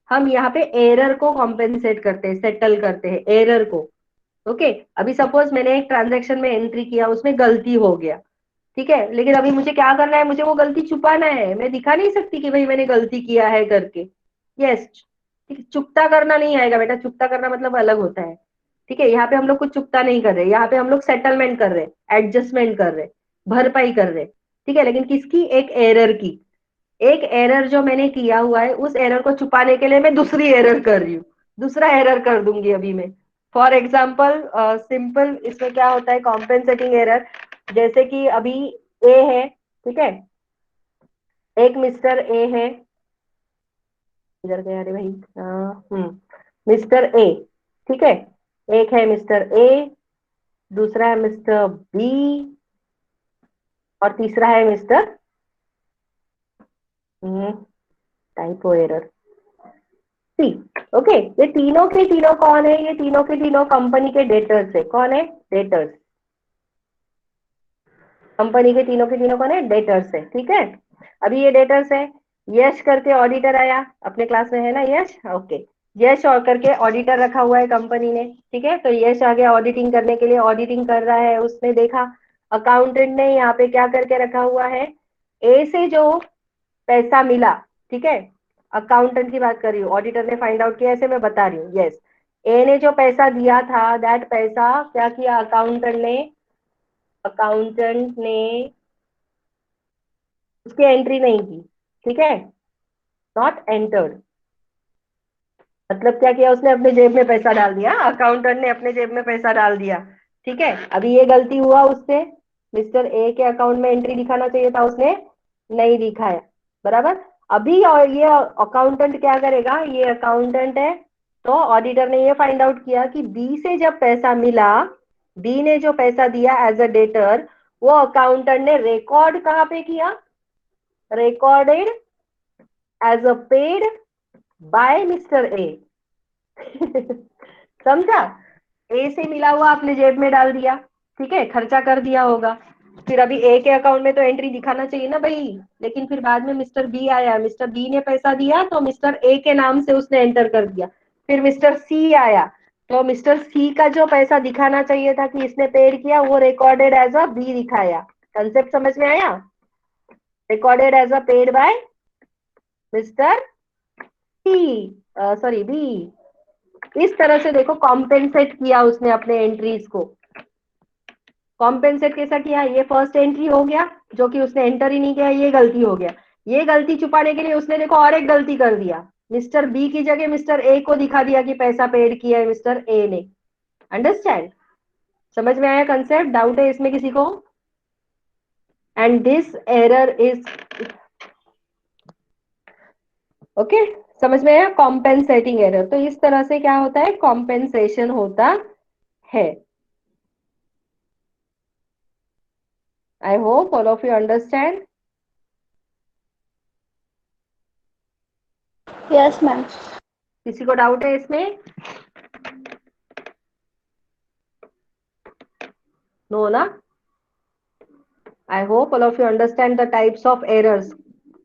हम यहाँ पे एरर को कॉम्पेंसेट करते हैं, सेटल करते हैं एरर को। ओके, अभी सपोज मैंने एक ट्रांजेक्शन में एंट्री किया, उसमें गलती हो गया, ठीक है, लेकिन अभी मुझे क्या करना है, मुझे वो गलती छुपाना है, मैं दिखा नहीं सकती कि भाई मैंने गलती किया है करके। यस, ठीक, चुकता करना नहीं आएगा बेटा, चुकता करना मतलब अलग होता है। ठीक है, यहाँ पे हम लोग कुछ चुकता नहीं कर रहे, यहाँ पे हम लोग सेटलमेंट कर रहे, एडजस्टमेंट कर रहे, भरपाई कर रहे। ठीक है, लेकिन किसकी, एक एरर की। एक एरर जो मैंने किया हुआ है, उस एरर को छुपाने के लिए मैं दूसरी एरर कर रही हूँ, दूसरा एरर कर दूंगी अभी मैं। फॉर एग्जाम्पल सिंपल इसमें क्या होता है, कॉम्पेंसेटिंग एरर, जैसे कि अभी ए है, ठीक है, एक मिस्टर ए है, इधर गया रे भाई। मिस्टर ए, ठीक है। एक है मिस्टर ए, दूसरा है मिस्टर बी, और तीसरा है मिस्टर टाइपो एरर सी। ओके, ये तीनों के तीनों कौन है? ये तीनों के तीनों कंपनी के डेटर्स है। कौन है? डेटर्स। कंपनी के तीनों कौन है? डेटर्स है, ठीक है। अभी ये डेटर्स है। यश करके ऑडिटर आया, अपने क्लास में है ना यश? ओके। यश और करके ऑडिटर रखा हुआ है कंपनी ने, ठीक है। तो यश आ गया ऑडिटिंग करने के लिए, ऑडिटिंग कर रहा है। उसने देखा अकाउंटेंट ने यहाँ पे क्या करके रखा हुआ है, ए से जो पैसा मिला, ठीक है। अकाउंटेंट की बात कर रही हूँ, ऑडिटर ने फाइंड आउट किया, ऐसे मैं बता रही हूँ। यस, ए ने जो पैसा दिया था, दैट पैसा क्या किया अकाउंटेंट ने उसकी एंट्री नहीं की, ठीक है। नॉट एंटर्ड, मतलब क्या किया उसने? अपने जेब में पैसा डाल दिया, अकाउंटेंट ने अपने जेब में पैसा डाल दिया, ठीक है। अभी ये गलती हुआ उससे, मिस्टर ए के अकाउंट में एंट्री दिखाना चाहिए था, उसने नहीं दिखाया, बराबर। अभी और ये अकाउंटेंट क्या करेगा? ये अकाउंटेंट है, तो ऑडिटर ने ये फाइंड आउट किया कि बी से जब पैसा मिला, बी ने जो पैसा दिया एज अ डेटर, वो अकाउंटेंट ने रिकॉर्ड कहाँ पे किया? Recorded as a paid by mister A. समझा? ए से मिला हुआ अपने जेब में डाल दिया, ठीक है, खर्चा कर दिया होगा। फिर अभी ए के अकाउंट में तो एंट्री दिखाना चाहिए ना भाई, लेकिन फिर बाद में मिस्टर बी आया, मिस्टर बी ने पैसा दिया तो मिस्टर ए के नाम से उसने एंटर कर दिया। फिर मिस्टर सी आया, तो मिस्टर सी का जो पैसा दिखाना चाहिए था कि इसने पेड किया, वो रिकॉर्डेड एज अ बी दिखाया। कंसेप्ट समझ में आया? Recorded as a paid by mister C, sorry B. इस तरह से देखो कॉम्पेंसेट किया उसने अपने एंट्रीज को। कॉम्पेंसेट कैसा किया? ये फर्स्ट एंट्री हो गया, जो कि उसने एंटर ही नहीं किया, ये गलती हो गया। ये गलती छुपाने के लिए उसने देखो और एक गलती कर दिया, मिस्टर बी की जगह मिस्टर ए को दिखा दिया कि पैसा पेड किया है मिस्टर ए ने। अंडरस्टैंड? समझ में आया कंसेप्ट? डाउट है इसमें किसी को? And this error is okay. समझ में आया? Compensating error. तो इस तरह से क्या होता है? कॉम्पेंसेशन होता है। I hope all of you understand. Yes, ma'am. किसी को डाउट है इसमें? नो ना? I hope all of you understand the types of errors.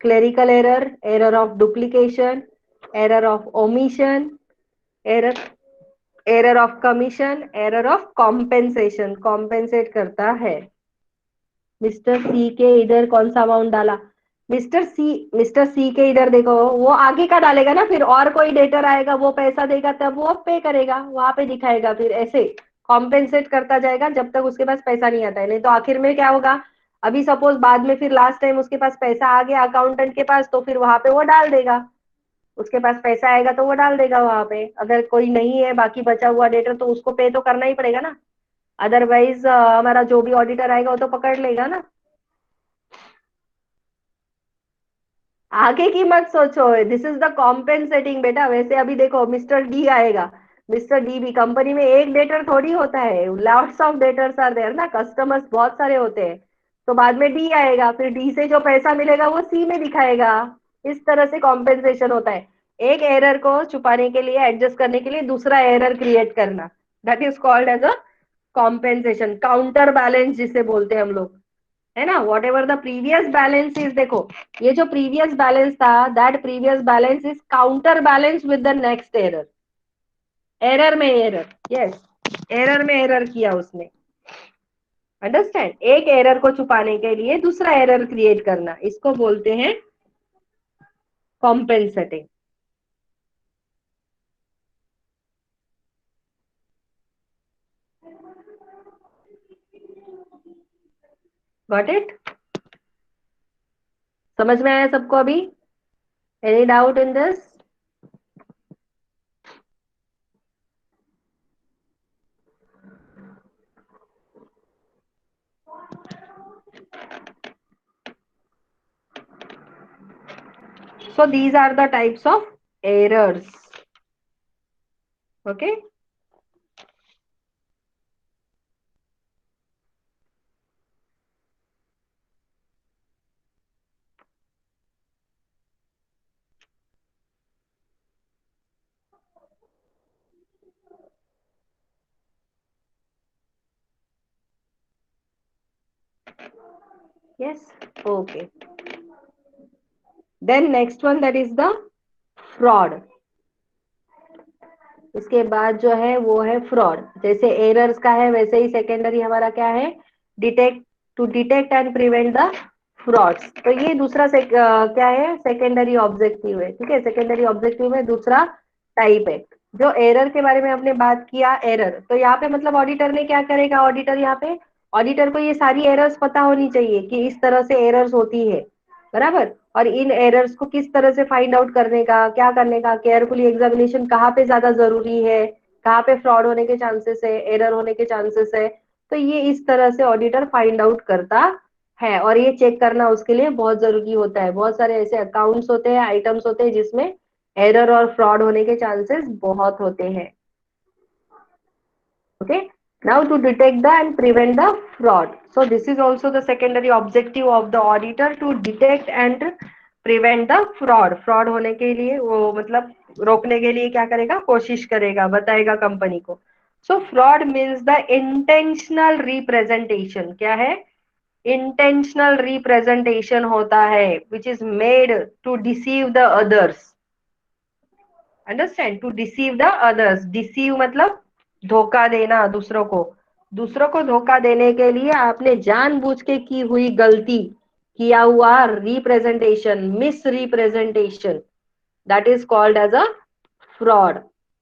Clerical error, error of duplication, error of omission, error error of commission, error of compensation. Compensate करता है। Mister सी के इधर कौन सा अमाउंट डाला? मिस्टर सी के इधर देखो, वो आगे का डालेगा ना, फिर और कोई डेटर आएगा वो पैसा देगा तब वो पे करेगा, वहां पे दिखाएगा, फिर ऐसे कॉम्पेंसेट करता जाएगा जब तक उसके पास पैसा नहीं आता है। नहीं तो आखिर में क्या होगा? अभी सपोज बाद में फिर लास्ट टाइम उसके पास पैसा आ गया अकाउंटेंट के पास, तो फिर वहां पे वो डाल देगा, उसके पास पैसा आएगा तो वो डाल देगा वहां पे। अगर कोई नहीं है बाकी बचा हुआ डेटर, तो उसको पे तो करना ही पड़ेगा ना, अदरवाइज हमारा जो भी ऑडिटर आएगा वो तो पकड़ लेगा ना। आगे की मत सोचो, दिस इज द कॉम्पेंसेटिंग बेटा। वैसे अभी देखो मिस्टर डी आएगा, मिस्टर डी भी, कंपनी में एक डेटर थोड़ी होता है, lots of debtors are there ना, कस्टमर्स बहुत सारे होते हैं। तो बाद में डी आएगा, फिर डी से जो पैसा मिलेगा वो सी में दिखाएगा। इस तरह से कॉम्पेंसेशन होता है। एक एरर को छुपाने के लिए, एडजस्ट करने के लिए दूसरा एरर क्रिएट करना, that is called as a compensation. Counter balance जिसे बोलते हैं हम लोग, है ना। Whatever the previous balance is, देखो ये जो प्रीवियस बैलेंस था, that previous balance is counter balance with the next error. Error में एरर, यस, एरर में एरर किया उसने। अंडरस्टैंड? एक एरर को छुपाने के लिए दूसरा एरर क्रिएट करना, इसको बोलते हैं कॉम्पेंसेटिंग। Got it? समझ में आया सबको अभी? Any doubt in this? So these are the types of errors. Okay. Yes. Okay. Then next one, that is the fraud. उसके बाद जो है वो है फ्रॉड. जैसे एरर्स का है वैसे ही सेकेंडरी हमारा क्या है, detect, to detect and prevent the frauds. तो ये दूसरा क्या है, सेकेंडरी ऑब्जेक्टिव है. ठीक है, सेकेंडरी ऑब्जेक्टिव में दूसरा टाइप है. जो एरर के बारे में हमने बात किया, एरर, तो यहाँ पे मतलब ऑडिटर ने क्या करेगा, ऑडिटर यहाँ पे, ऑडिटर को ये सारी एरर्स पता होनी चाहिए कि इस तरह से एरर्स होती है. बराबर. और इन एरर्स को किस तरह से फाइंड आउट करने का, क्या करने का, केयरफुली एग्जामिनेशन कहाँ पे ज्यादा जरूरी है, कहाँ पे फ्रॉड होने के चांसेस है, एरर होने के चांसेस है. तो ये इस तरह से ऑडिटर फाइंड आउट करता है. और ये चेक करना उसके लिए बहुत जरूरी होता है. बहुत सारे ऐसे अकाउंट्स होते हैं, आइटम्स होते हैं जिसमें एरर और फ्रॉड होने के चांसेस बहुत होते हैं. Okay. Now to detect the and prevent the fraud. So this is also the secondary objective of the auditor, to detect and prevent the fraud. Fraud होने के लिए वो मतलब रोकने के लिए क्या करेगा, कोशिश करेगा, बताएगा कंपनी को. So fraud means the intentional representation. क्या है, intentional representation होता है, which is made to deceive the others. Understand, to deceive the others. Deceive मतलब धोखा देना दूसरों को. दूसरों को धोखा देने के लिए आपने जानबूझ के की हुई गलती, किया हुआ representation, misrepresentation, that is called as a fraud.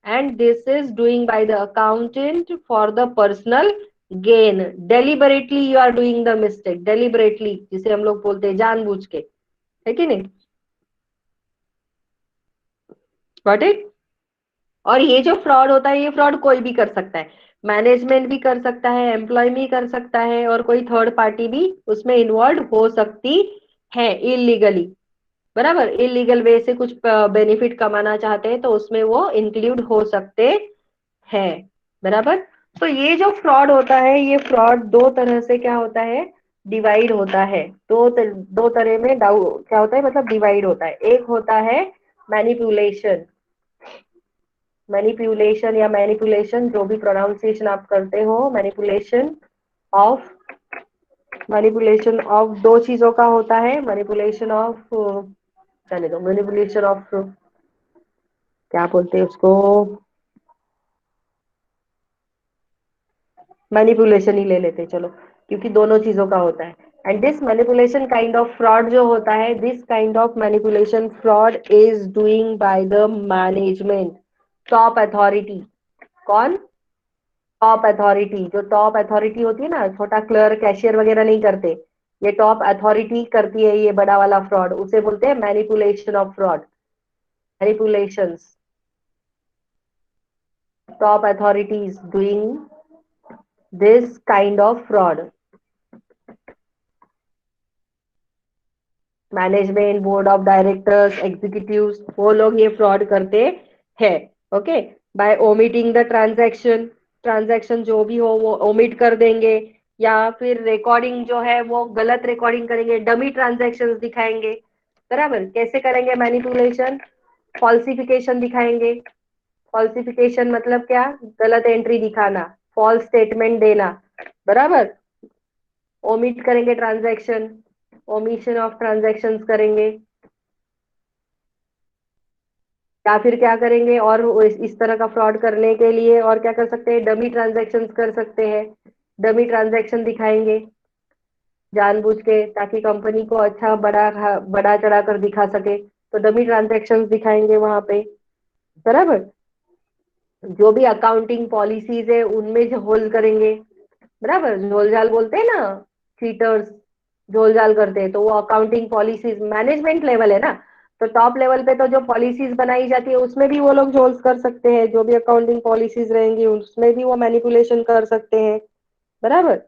And this is doing by the accountant for the personal gain. Deliberately you are doing the mistake. Deliberately जिसे हम लोग बोलते हैं जानबूझ के, है कि नहीं. Got it. और ये जो फ्रॉड होता है, ये फ्रॉड कोई भी कर सकता है. मैनेजमेंट भी कर सकता है, एम्प्लॉय भी कर सकता है, और कोई थर्ड पार्टी भी उसमें इन्वॉल्व हो सकती है इलीगली. बराबर. इलीगल वे से कुछ बेनिफिट कमाना चाहते हैं तो उसमें वो इंक्लूड हो सकते हैं. बराबर. तो ये जो फ्रॉड होता है, ये फ्रॉड दो तरह से क्या होता है, डिवाइड होता है. दो तरह में डाउ क्या होता है, मतलब डिवाइड होता है. एक होता है मैनिपुलेशन. मैनिपुलेशन या मैनिपुलेशन, जो भी प्रोनाउंसिएशन आप करते हो, मैनिपुलेशन ऑफ, मैनिपुलेशन ऑफ दो चीजों का होता है. मैनिपुलेशन ऑफ, जाने दो, मैनिपुलेशन ऑफ क्या बोलते हैं उसको, मैनिपुलेशन ही ले लेते हैं, चलो, क्योंकि दोनों चीजों का होता है. And this manipulation kind of fraud जो होता है, this kind of manipulation fraud is doing by the management, top authority. कौन, टॉप अथॉरिटी. जो टॉप अथॉरिटी होती है ना, छोटा क्लर्क, कैशियर वगैरह नहीं करते, ये टॉप अथॉरिटी करती है ये बड़ा वाला फ्रॉड. उसे बोलते हैं manipulation of fraud. Manipulations, top authorities doing this kind of fraud. Management, board of directors, executives, वो लोग ये फ्रॉड करते हैं. Okay. By omitting the transaction. Transaction जो भी हो वो ओमिट कर देंगे, या फिर रिकॉर्डिंग जो है वो गलत रिकॉर्डिंग करेंगे, डमी ट्रांजैक्शंस दिखाएंगे. बराबर. कैसे करेंगे मैनिपुलेशन, फॉल्सिफिकेशन दिखाएंगे. फॉल्सिफिकेशन मतलब क्या, गलत एंट्री दिखाना, फॉल्स स्टेटमेंट देना. बराबर. ओमिट करेंगे ट्रांजैक्शन, ओमिशन ऑफ ट्रांजैक्शंस करेंगे. या फिर क्या करेंगे, और इस तरह का फ्रॉड करने के लिए और क्या कर सकते हैं, डमी ट्रांजैक्शंस कर सकते हैं. डमी ट्रांजैक्शन दिखाएंगे जानबूझ के, ताकि कंपनी को अच्छा बड़ा चढ़ा कर दिखा सके. तो डमी ट्रांजैक्शंस दिखाएंगे वहां पे. बराबर. जो भी अकाउंटिंग पॉलिसीज है उनमें जो होल करेंगे. बराबर. झोल झाल बोलते हैं ना, चीटर्स झोल झाल करते हैं, तो वो अकाउंटिंग पॉलिसीज मैनेजमेंट लेवल है ना. तो टॉप लेवल पे तो जो पॉलिसीज बनाई जाती है उसमें भी वो लोग झोल कर सकते हैं. जो भी अकाउंटिंग पॉलिसीज रहेंगी उसमें भी वो मैनिपुलेशन कर सकते हैं. बराबर.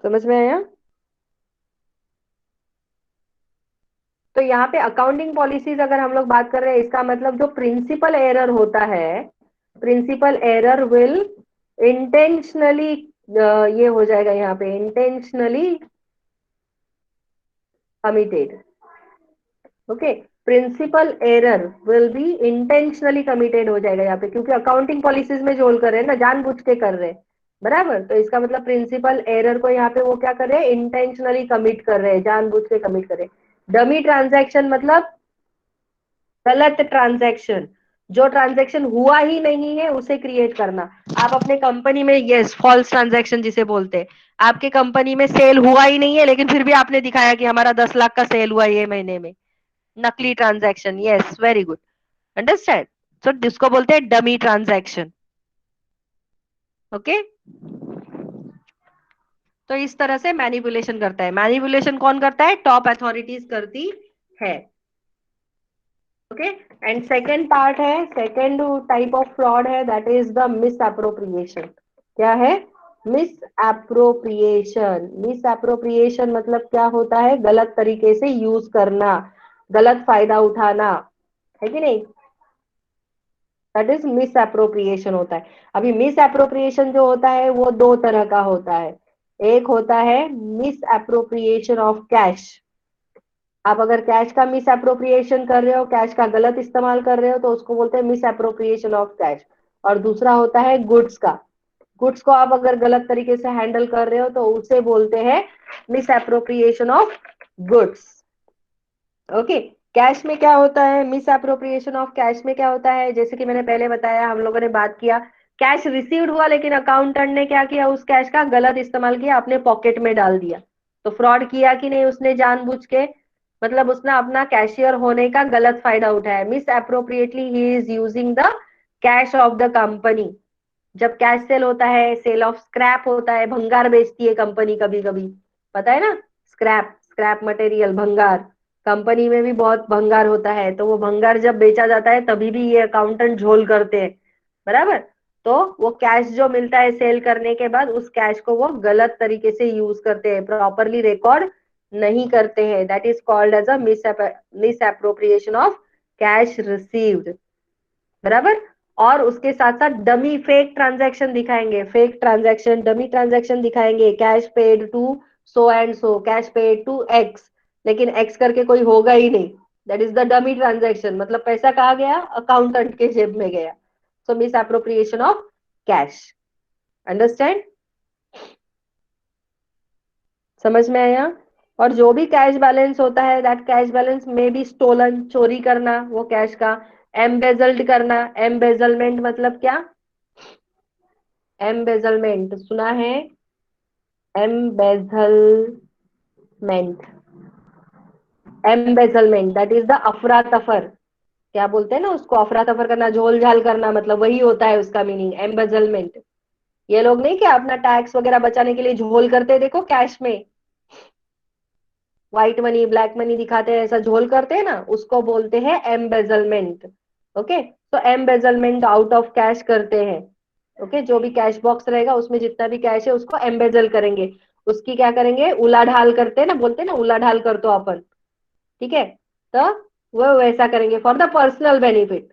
समझ में आया. तो यहाँ पे अकाउंटिंग पॉलिसीज अगर हम लोग बात कर रहे हैं, इसका मतलब जो प्रिंसिपल एरर होता है, प्रिंसिपल एरर विल इंटेंशनली, ये हो जाएगा यहाँ पे intentionally committed. Okay, principle error will be intentionally committed हो जाएगा यहाँ पे, क्योंकि अकाउंटिंग पॉलिसीज में झोल कर रहे हैं ना, जानबूझ के कर रहे हैं, बराबर। तो इसका मतलब प्रिंसिपल एरर को यहाँ पे वो क्या कर रहे हैं, इंटेंशनली कमिट कर रहे हैं, जानबूझ के कमिट कर रहे हैं। डमी ट्रांजैक्शन मतलब गलत ट्रांजैक्शन, जो ट्रांजैक्शन हुआ ही नहीं है उसे क्रिएट करना। आप अपने कंपनी में, यस, फॉल्स ट्रांजैक्शन जिसे बोलते हैं, आपके कंपनी में सेल हुआ ही नहीं है लेकिन फिर भी आपने दिखाया कि हमारा 10 लाख का सेल हुआ ये महीने में, नकली transaction. Yes, very good, understand. So जिसको बोलते हैं डमी ट्रांजैक्शन। ओके, तो इस तरह से मैनिपुलेशन करता है। मैनिपुलेशन कौन करता है, टॉप अथॉरिटीज करती है। ओके, एंड सेकेंड पार्ट है, सेकेंड टाइप ऑफ फ्रॉड है, that is the miss appropriation. क्या है, मिस अप्रोप्रिएशन। मिस अप्रोप्रिएशन मतलब क्या होता है, गलत तरीके से यूज करना, गलत फायदा उठाना, है कि नहीं, दैट इज मिस अप्रोप्रिएशन होता है। अभी मिस अप्रोप्रिएशन जो होता है वो दो तरह का होता है। एक होता है मिस अप्रोप्रिएशन ऑफ कैश। आप अगर कैश का मिस अप्रोप्रिएशन कर रहे हो, कैश का गलत इस्तेमाल कर रहे हो, तो उसको बोलते हैं मिस अप्रोप्रिएशन ऑफ कैश। और दूसरा होता है गुड्स का। गुड्स को आप अगर गलत तरीके से हैंडल कर रहे हो तो उसे बोलते हैं miss appropriation of goods. Okay, cash में क्या होता है, मिस अप्रोप्रिएशन ऑफ कैश में क्या होता है, जैसे कि मैंने पहले बताया, हम लोगों ने बात किया, कैश रिसीव्ड हुआ लेकिन अकाउंटेंट ने क्या किया, उस कैश का गलत इस्तेमाल किया, अपने पॉकेट में डाल दिया। तो फ्रॉड किया कि नहीं उसने, जानबूझ के, मतलब उसने अपना कैशियर होने का गलत फायदा उठाया। Miss appropriately he is using the cash of the company. जब कैश सेल होता है, सेल ऑफ स्क्रैप होता है, भंगार बेचती है कंपनी कभी कभी, पता है ना, स्क्रैप, स्क्रैप मटेरियल, भंगार, कंपनी में भी बहुत भंगार होता है, तो वो भंगार जब बेचा जाता है तभी भी ये अकाउंटेंट झोल करते हैं, बराबर। तो वो कैश जो मिलता है सेल करने के बाद, उस कैश को वो गलत तरीके से यूज करते हैं, प्रॉपरली रिकॉर्ड नहीं करते हैं, that is called as a misappropriation of cash received, बराबर। और उसके साथ साथ डमी फेक ट्रांजैक्शन दिखाएंगे, फेक ट्रांजैक्शन, डमी ट्रांजैक्शन दिखाएंगे, cash paid to so and so, cash paid to X, लेकिन एक्स करके कोई होगा ही नहीं, that is the dummy transaction. मतलब पैसा कहाँ गया, अकाउंटेंट के जेब में गया। So misappropriation of cash, understand, समझ में आया। और जो भी कैश बैलेंस होता है, दैट कैश बैलेंस में भी स्टोलन, चोरी करना वो कैश का, एम्बेजल्ड करना, एम्बेजलमेंट मतलब क्या, एम्बेजलमेंट सुना है, embezzlement, embezzlement that is the अफरा तफर, क्या बोलते हैं ना उसको, अफरा तफर करना, झोल झाल करना, मतलब वही होता है उसका मीनिंग, एम्बेजलमेंट। ये लोग नहीं क्या अपना टैक्स वगैरह बचाने के लिए झोल करते हैं, देखो कैश में व्हाइट मनी ब्लैक मनी दिखाते हैं, ऐसा झोल करते हैं ना, उसको बोलते हैं एम्बेजलमेंट। ओके, तो एम्बेजलमेंट आउट ऑफ कैश करते हैं। ओके, जो भी कैश बॉक्स रहेगा उसमें जितना भी कैश है उसको एम्बेजल करेंगे, उसकी क्या करेंगे, उलाढाल करते हैं ना, बोलते हैं ना उलाढाल कर दो अपन, ठीक है। तो वो वैसा करेंगे फॉर द पर्सनल बेनिफिट।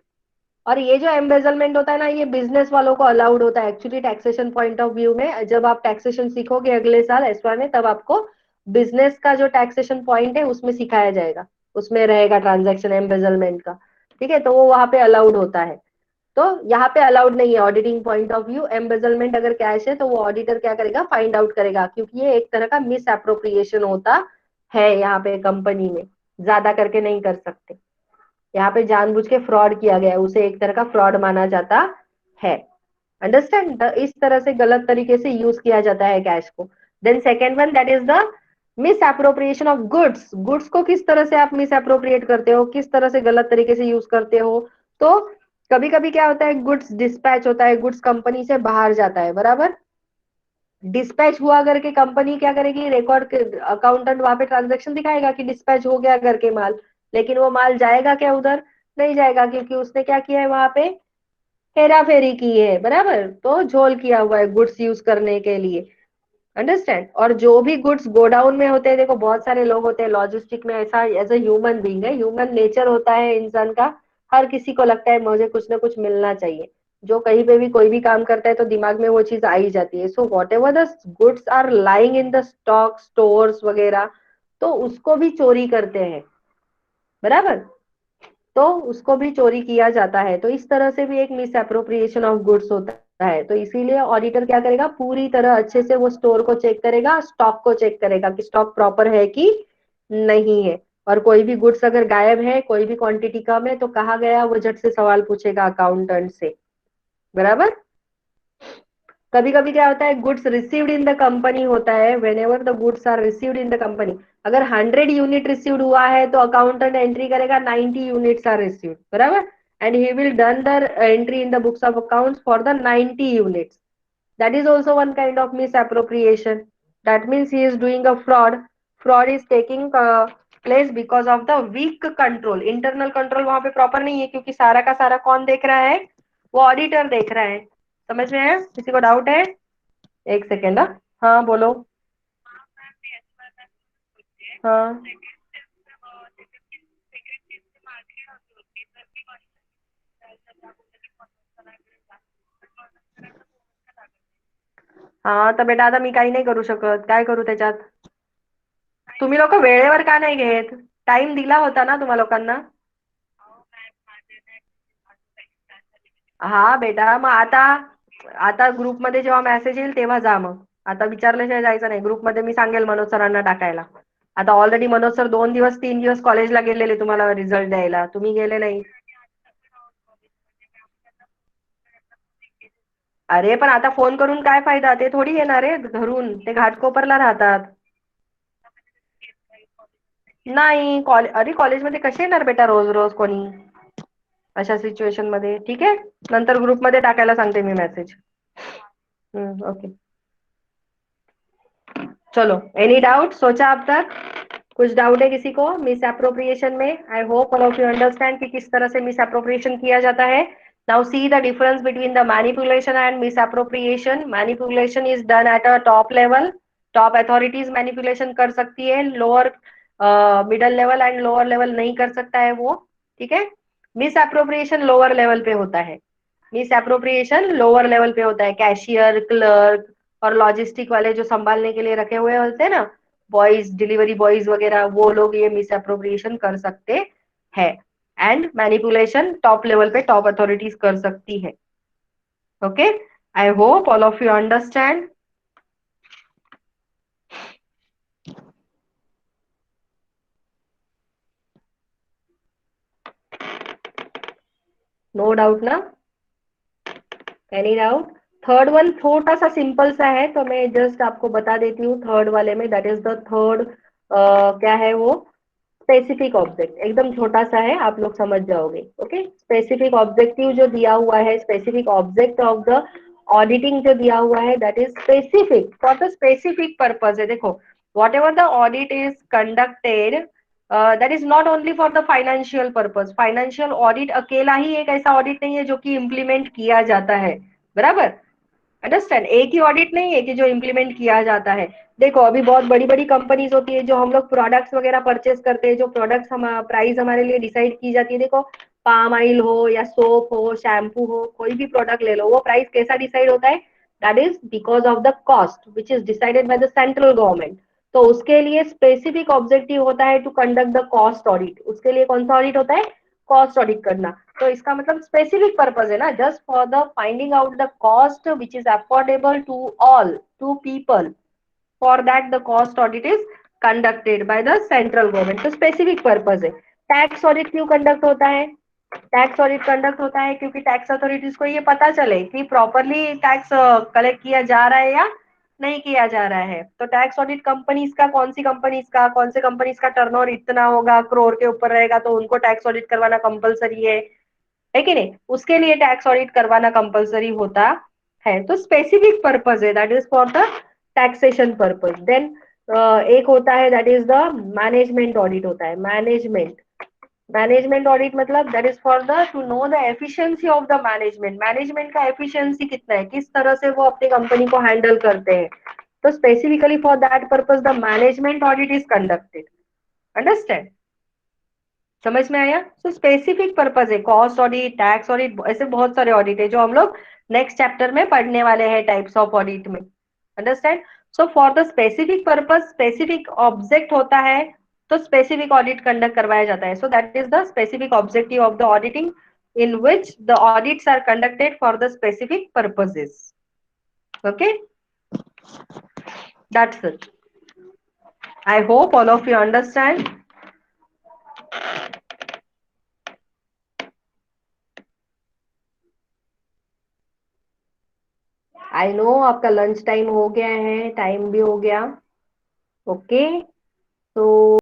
और ये जो एम्बेजलमेंट होता है ना, ये बिजनेस वालों को अलाउड होता है actually, taxation point of view में। जब आप टैक्सेशन सीखोगे अगले साल एसवाई में, तब आपको बिजनेस का जो टैक्सेशन पॉइंट है उसमें सिखाया जाएगा, उसमें रहेगा ट्रांजेक्शन एम्बेजलमेंट का, ठीक है। तो वो वहां पे अलाउड होता है, तो यहाँ पे अलाउड नहीं है auditing point of view. Embezzlement अगर कैश है तो वो ऑडिटर क्या करेगा, फाइंड आउट करेगा, क्योंकि ये एक तरह का मिस अप्रोप्रिएशन होता है यहाँ पे कंपनी में, ज्यादा करके नहीं कर सकते, यहाँ पे जानबूझ के फ्रॉड किया गया है, उसे एक तरह का फ्रॉड माना जाता है, अंडरस्टैंड। इस तरह से गलत तरीके से यूज किया जाता है कैश को। Then second one, that is the misappropriation of goods. Goods को किस तरह से आप मिस अप्रोप्रिएट करते हो, किस तरह से गलत तरीके से यूज करते हो। तो कभी कभी क्या होता है, गुड्स डिस्पैच होता है, गुड्स कंपनी से बाहर जाता है, बराबर। डिस्पैच हुआ करके कंपनी क्या करेगी, रिकॉर्ड, अकाउंटेंट वहां पे ट्रांजेक्शन दिखाएगा कि डिस्पैच हो गया करके माल, लेकिन वो माल जाएगा क्या उधर, नहीं जाएगा, क्योंकि उसने क्या किया है वहां पे, हेरा फेरी की है, बराबर। तो झोल किया हुआ है गुड्स यूज करने के लिए, अंडरस्टैंड। और जो भी गुड्स गोडाउन में होते हैं, देखो बहुत सारे लोग होते हैं लॉजिस्टिक में, ऐसा एज अ ह्यूमन बीइंग है, ह्यूमन नेचर होता है इंसान का, हर किसी को लगता है मुझे कुछ ना कुछ मिलना चाहिए। जो कहीं पे भी कोई भी काम करता है तो दिमाग में वो चीज आ ही जाती है। So whatever the goods are lying in the stock stores वगैरह, तो उसको भी चोरी करते हैं, बराबर। तो उसको भी चोरी किया जाता है, तो इस तरह से भी एक मिस अप्रोप्रिएशन ऑफ गुड्स होता है। तो इसीलिए ऑडिटर क्या करेगा, पूरी तरह अच्छे से वो स्टोर को चेक करेगा, स्टॉक को चेक करेगा कि स्टॉक प्रॉपर है कि नहीं है। और कोई भी गुड्स अगर गायब है, कोई भी क्वांटिटी कम है, तो कहा गया वो झट से सवाल पूछेगा अकाउंटेंट से, बराबर। कभी कभी क्या होता है, goods received in the company होता है, whenever the goods are received in the company, अगर 100 यूनिट रिसीव्ड हुआ है तो अकाउंटेंट एंट्री करेगा 90 यूनिट्स आर रिसीव्ड, बराबर। And he will done the entry in the books of accounts for the 90 units. That is also one kind of misappropriation. That means he is doing a fraud. Fraud is taking place because of the weak control. Internal control वहां पे proper नहीं है, क्योंकि सारा का सारा कौन देख रहा है, वो ऑडिटर देख रहा है। समझ में है, किसी को डाउट है? एक सेकेंड। हाँ बोलो। हाँ हा, तर बेटा आता मी काही नाही करू शकत, काय करू त्याच्यात? तुम्ही लोक वेळेवर का नाही घेत? टाइम दिला होता ना तुम्हा लोकांना. हा बेटा, मग आता आता ग्रुपमध्ये जेव्हा मेसेज येईल तेव्हा जा. मग आता विचारल्याशिवाय जायचं नाही. ग्रुपमध्ये मी सांगेल मनोज सरांना टाकायला. आता ऑलरेडी मनोज सर 2 दिवस 3 दिवस कॉलेजला गेलेले तुम्हाला रिझल्ट द्यायला, तुम्ही गेले नाही. अरे पण आता फोन करून काय फायदा, ते थोडी येणार आहे घरून, ते घाटकोपरला राहतात. नाही अरे कॉलेजमध्ये कसे येणार बेटा रोज रोज कोणी, अशा सिच्युएशन मध्ये. ठीक आहे, नंतर ग्रुपमध्ये टाकायला सांगते मी मेसेज. ओके, चलो। एनी डाउट सोचा अब तक? कुछ डाउट है किसी को मिस अप्रोप्रिएशन में? आई hope all of you understand कि किस तरह से मिस अप्रोप्रिएशन किया जाता है. Now see the difference between the manipulation and miss appropriation. Manipulation is done at a top level. Top authorities manipulation कर सकती है, lower middle level and lower level नहीं कर सकता है वो. ठीक है, मिस अप्रोप्रिएशन लोअर लेवल पे होता है. मिस अप्रोप्रिएशन लोअर लेवल पे होता है, कैशियर, क्लर्क और लॉजिस्टिक वाले जो संभालने के लिए रखे हुए होते हैं ना, बॉयज, डिलीवरी बॉयज वगैरह, वो लोग ये मिस अप्रोप्रिएशन कर सकते हैं. एंड मैनिपुलेशन टॉप लेवल पे टॉप अथॉरिटीज कर सकती है. Okay, I hope all of you understand. No doubt ना? Any doubt? थर्ड वन थोड़ा सा सिंपल सा है, तो मैं जस्ट आपको बता देती हूँ थर्ड वाले में. दैट इज द थर्ड, क्या है वो, स्पेसिफिक ऑब्जेक्ट. एकदम छोटा सा है, आप लोग समझ जाओगे. ओके, स्पेसिफिक ऑब्जेक्टिव जो दिया हुआ है, specific object of the auditing जो दिया हुआ है, that is specific for the specific purpose है. देखो, what ever the audit is conducted, that is not only for the financial purpose. Financial audit अकेला ही एक ऐसा ऑडिट नहीं है जो कि इम्प्लीमेंट किया जाता है, बराबर. अंडरस्टैंड, एक ही ऑडिट नहीं है कि जो इम्प्लीमेंट किया जाता है. देखो, अभी बहुत बड़ी बड़ी कंपनीज होती है, जो हम लोग प्रोडक्ट्स वगैरह परचेस करते हैं, जो प्रोडक्ट्स हम प्राइस हमारे लिए डिसाइड की जाती है. देखो, पाम ऑयल हो या सोप हो, शैम्पू हो, कोई भी प्रोडक्ट ले लो, वो प्राइस कैसा डिसाइड होता है? That is because of the cost which is decided by the central government. तो उसके लिए स्पेसिफिक ऑब्जेक्टिव होता है to conduct the cost audit. उसके लिए कौन सा ऑडिट होता है? कॉस्ट ऑडिट करना. तो इसका मतलब स्पेसिफिक पर्पज है ना, just for the finding out the cost which is affordable to all, to people. For that the cost audit is conducted by the central government. तो स्पेसिफिक पर्पज है. Tax audit क्यों conduct होता है? Tax audit conduct होता है क्योंकि tax authorities को ये पता चले कि प्रॉपरली टैक्स कलेक्ट किया जा रहा है या नहीं किया जा रहा है. तो टैक्स ऑडिट कंपनीज का, कौन से कंपनीज का टर्नओवर इतना होगा, करोड़ के ऊपर रहेगा, तो उनको टैक्स ऑडिट करवाना कंपलसरी है कि नहीं? उसके लिए टैक्स ऑडिट करवाना कंपलसरी होता है. तो स्पेसिफिक पर्पज है, that is for the taxation purpose. Then एक होता है that is the management audit होता है. मैनेजमेंट ऑडिट मतलब that is for the to know the efficiency of the management. Management का एफिशिएंसी कितना है, किस तरह से वो अपनी कंपनी को हैंडल करते हैं. So specifically for that purpose, the management audit is conducted. Understand? समझ में आया? सो स्पेसिफिक पर्पज है, कॉस्ट ऑडिट, टैक्स ऑडिट, ऐसे बहुत सारे ऑडिट है जो हम लोग नेक्स्ट चैप्टर में पढ़ने वाले हैं टाइप्स ऑफ ऑडिट में. Understand? So for the specific purpose specific object होता है, तो स्पेसिफिक ऑडिट कंडक्ट करवाया जाता है. So that is the specific objective of the auditing in which the audits are conducted for the specific purposes. Okay, that's it. I hope all of you understand. I know आपका lunch time हो गया है, time भी हो गया. Okay, तो